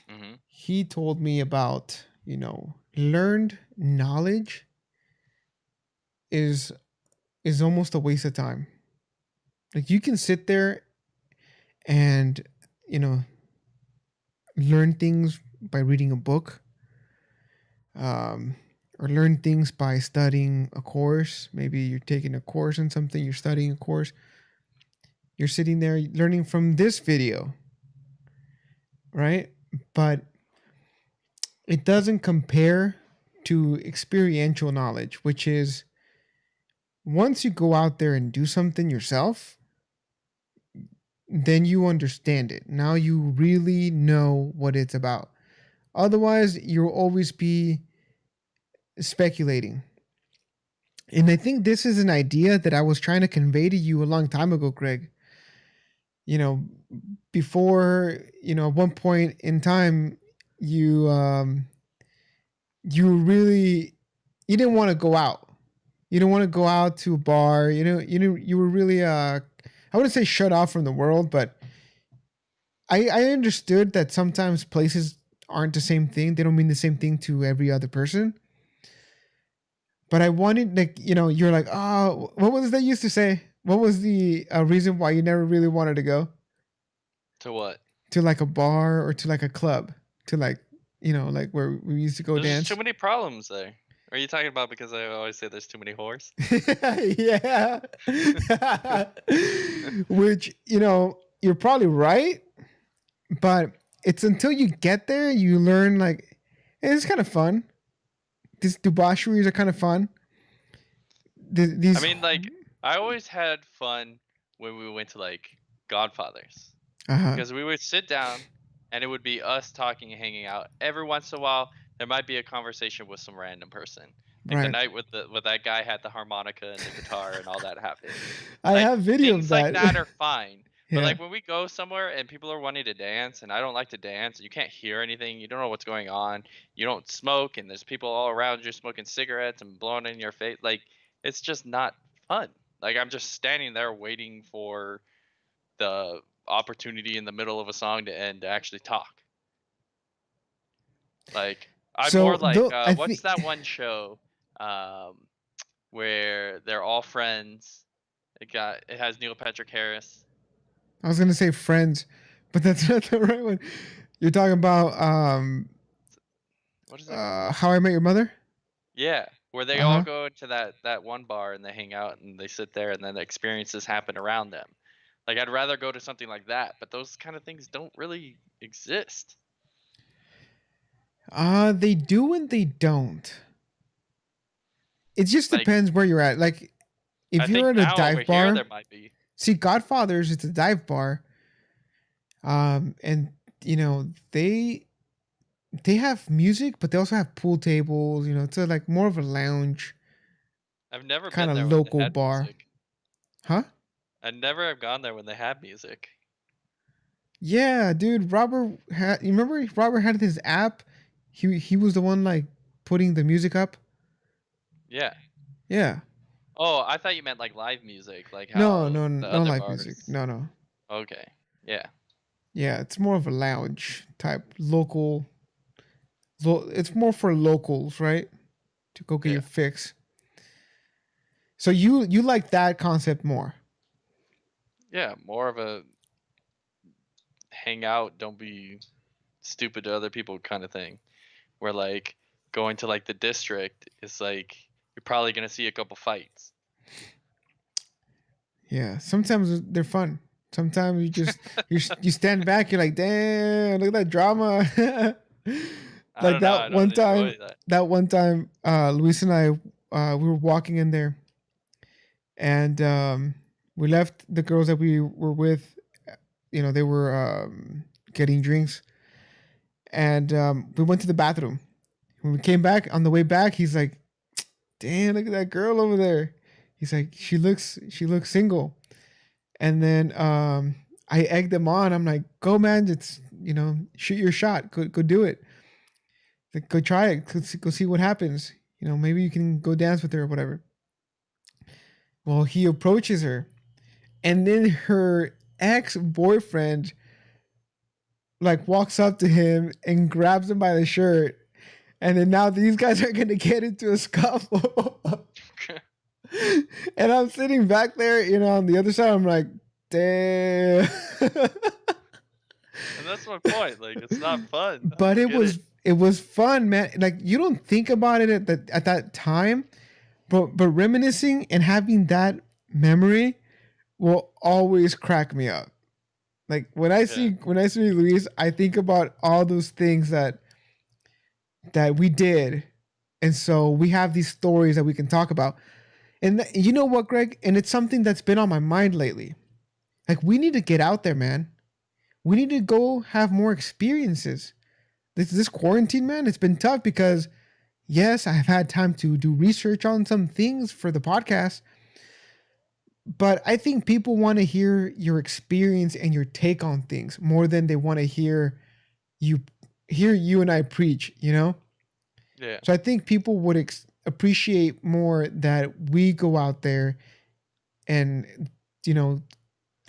Mhm. He told me about, learned knowledge is is almost a waste of time. Like you can sit there and, you know, learn things by reading a book. Um, or learn things by studying a course. Maybe you're taking a course on something, you're studying a course. You're sitting there learning from this video, right? But it doesn't compare to experiential knowledge, which is once you go out there and do something yourself, then you understand it. Now you really know what it's about. Otherwise, you'll always be speculating. And I think this is an idea that I was trying to convey to you a long time ago, Greg. You know, before, at one point in time, you you really you didn't want to go out. You didn't want to go out to a bar. You were really I wouldn't say shut off from the world, but I understood that sometimes places aren't the same thing. They don't mean the same thing to every other person. But I wanted, like, you're like, oh, what was they used to say? What was the reason why you never really wanted to go To what? to like a bar or to like a club to like, like where we used to go There's just too dance? many problems there. Are you talking about because I always say there's too many whores? Yeah. Which, you're probably right, but it's until you get there you learn like, hey, it's kind of fun. These debaucheries are kind of fun. I These mean, like, I always had fun when we went to like Godfathers uh-huh. because we would sit down and it would be us talking and hanging out. Every once in a while, there might be a conversation with some random person. Like the Right. night with that guy had the harmonica and the guitar and all that happened. I Like have video of things like that. that are fine. But Yeah. like when we go somewhere and people are wanting to dance and I don't like to dance, you can't hear anything, you don't know what's going on, you don't smoke and there's people all around you smoking cigarettes and blowing in your face. Like it's just not fun. Like I'm just standing there waiting for the opportunity in the middle of a song to end to actually talk. Like I'm more So like though I what's think that one show um where they're all friends? It has Neil Patrick Harris. I was gonna say Friends, but that's not the right one. You're talking about What is it called? How I Met Your Mother? Yeah, where they all Uh-huh. go into that one bar and they hang out and they sit there and then the experiences happen around them. Like I'd rather go to something like that, but those kind of things don't really exist. They do and they don't. It just Like depends where you're at. Like I if you're think at a now over dive here there bar, might be. see Godfather's, it's a dive bar. And they have music, but they also have pool tables, it's like more of a lounge I've never kind been of there when they local had bar. music. Huh? I never have gone there when they had music. Yeah, dude. You remember Robert had his app? He was the one like putting the music up. Yeah. Yeah. Oh, I thought you meant like live music, like No, how no, the no other live music. bars. No, no. Okay. Yeah. Yeah, it's more of a lounge type local. It's more for locals, right? To go get Yeah. your fix. So you like that concept more? Yeah, more of a hang out, don't be stupid to other people kind of thing. Where like going to like the district is like you're probably gonna see a couple fights. Yeah. Sometimes they're fun. Sometimes you stand back. You're like, damn, look at that drama. I Like don't know. I don't enjoy that. that one time, Luis and I, we were walking in there, and we left the girls that we were with. They were getting drinks, and we went to the bathroom. When we came back on the way back, he's like, "Damn, look at that girl over there." He's like, "She looks single." And then I egged him on. I'm like, "Go, man! It's shoot your shot. Go do it. Like, go try it. Go see what happens. Maybe you can go dance with her or whatever." Well, he approaches her, and then her ex boyfriend like walks up to him and grabs him by the shirt, and then now these guys are gonna get into a scuffle. And I'm sitting back there, on the other side. I'm like, damn. And that's my point. Like it's not fun. I But don't it get was it. it was fun, man. Like you don't think about it at that time, but reminiscing and having that memory will always crack me up. Like Yeah. when I see Luis, I think about all those things that we did, and so we have these stories that we can talk about. And you know what, Greg? And it's something that's been on my mind lately. Like we need to get out there, man. We need to go have more experiences. This quarantine, man, it's been tough because yes, I have had time to do research on some things for the podcast, but I think people want to hear your experience and your take on things more than they want to you hear you and I preach, you know? Yeah. So I think people would appreciate more that we go out there and you know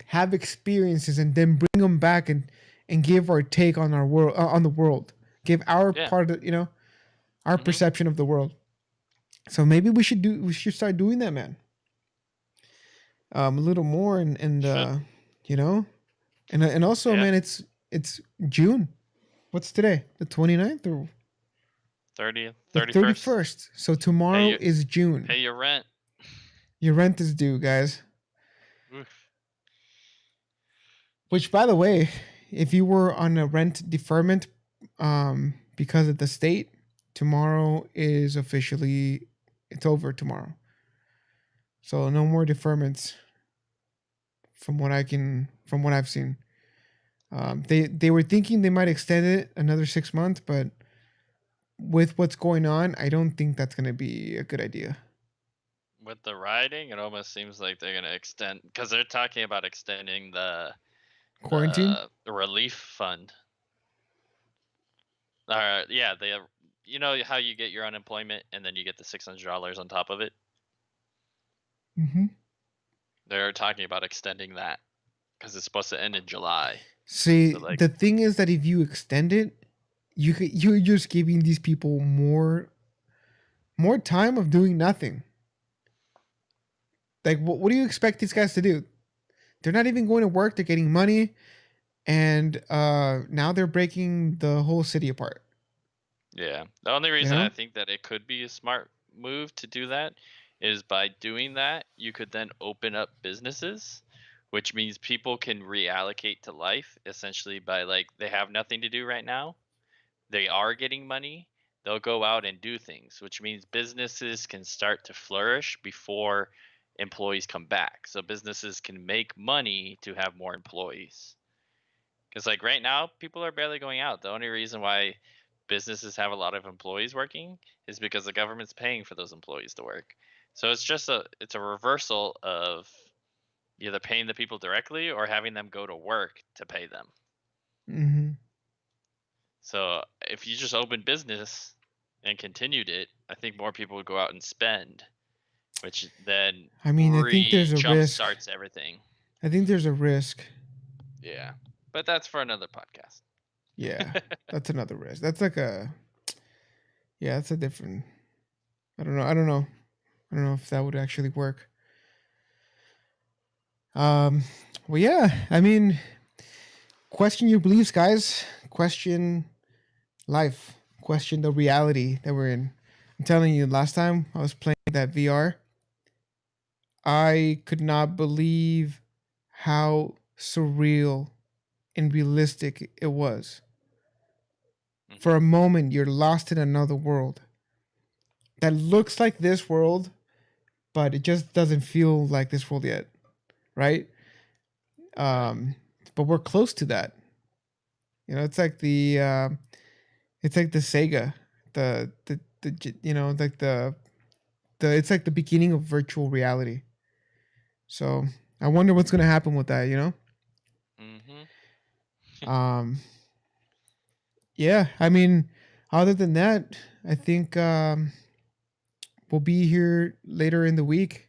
have experiences and then bring them back and give our take on our world on the world, give our Yeah. part of our Mhm. perception of the world. So maybe we should start doing that, man. A little more and Should. you know and also, Yeah. man, it's June. What's today? The 29th or 30th, the 31st. 31st? So Pay tomorrow your is pay June. your rent. Your rent is due, guys. Oof. Which, by the way, if you were on a rent deferment because of the state, tomorrow is officially it's over tomorrow. So no more deferments from what I've seen. They were thinking they might extend it another 6 months, but with what's going on, I don't think that's going to be a good idea. With the rioting, it almost seems like they're gonna extend because they're talking about extending Quarantine. the relief fund. Yeah, they you know how you get your unemployment and then you get the $600 on top of it. Mm-hmm. They're talking about extending that because it's supposed to end in July. So See, like, the thing is that if you extend it, you're just giving these people more time of doing nothing. Like, what do you expect these guys to do? They're not even going to work. They're getting money, and now they're breaking the whole city apart. yeah, the only You reason I know? think that it could be a smart move to do that is by doing that, you could then open up businesses, which means people can reallocate to life essentially by like they have nothing to do right now. They are getting money. They'll go out and do things, which means businesses can start to flourish before employees come back. So businesses can make money to have more employees. Because like right now, people are barely going out. The only reason why businesses have a lot of employees working is because the government's paying for those employees to work. So it's a reversal of either paying the people directly or having them go to work to pay them. Mm-hmm. So if you just open business and continued it, I think more people would go out and spend, which then I mean, I think there's a jump risk. starts everything. I think there's a risk. Yeah. But that's for another podcast. Yeah, that's another risk. That's like a yeah, that's a different. I don't know. I don't know. I don't know if that would actually work. Um. Well, yeah. I mean, question your beliefs, guys. Question life. Question the reality that we're in. I'm telling you, last time I was playing that VR, I could not believe how surreal and realistic it was. For Hmm. a moment, you're lost in another world that looks like this world, but it just doesn't feel like this world yet, right? Right. Um, but we're close to that. You know, it's like the Sega, you know, like the it's like the beginning of virtual reality. So I wonder what's gonna happen with that. You know, Hmm. um, yeah. I mean, other than that, I think we'll be here later in the week.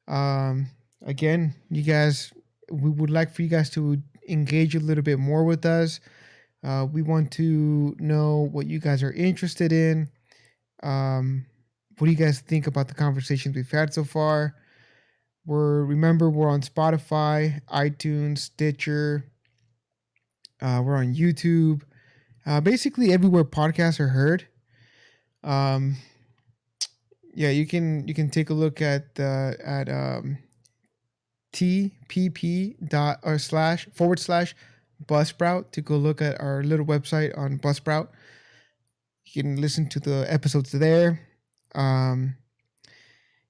Um, Again, you guys, we would like for you guys to engage a little bit more with us. We want to know what you guys are interested in. Um, what do you guys think about the conversations we've had so far? We're on Spotify, iTunes, Stitcher. We're on YouTube. basically everywhere podcasts are heard. Um, yeah, you can take a look at tpp dot or slash forward slash Buzzsprout to go look at our little website on Buzzsprout. You can listen to the episodes there. Um,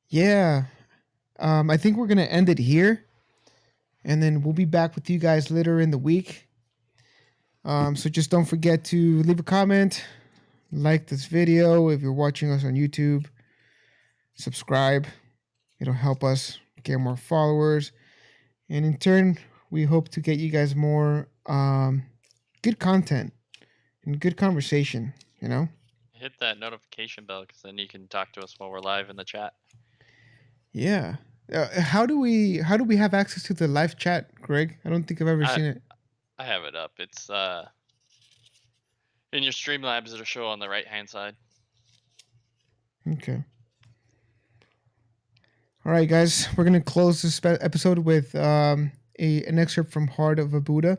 yeah, I think we're gonna end it here, and then we'll be back with you guys later in the week. So just don't forget to leave a comment, like this video if you're watching us on YouTube, subscribe. It'll help us get more followers, and in turn, we hope to get you guys more good content and good conversation. You know. Hit that notification bell because then you can talk to us while we're live in the chat. Yeah. How do we have access to the live chat, Greg? I don't think I've ever seen it. I have it up. It's in your Streamlabs. It'll show on the right hand side. Okay. All right, guys. We're gonna close this episode with an excerpt from Heart of a Buddha.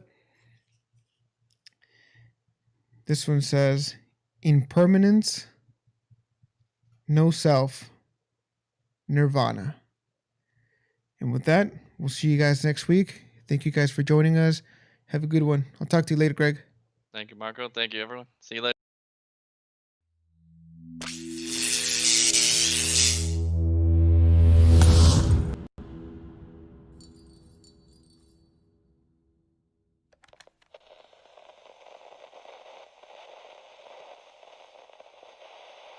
This one says, "Impermanence, no self, nirvana." And with that, we'll see you guys next week. Thank you guys for joining us. Have a good one. I'll talk to you later, Greg. Thank you, Marco. Thank you, everyone. See you later.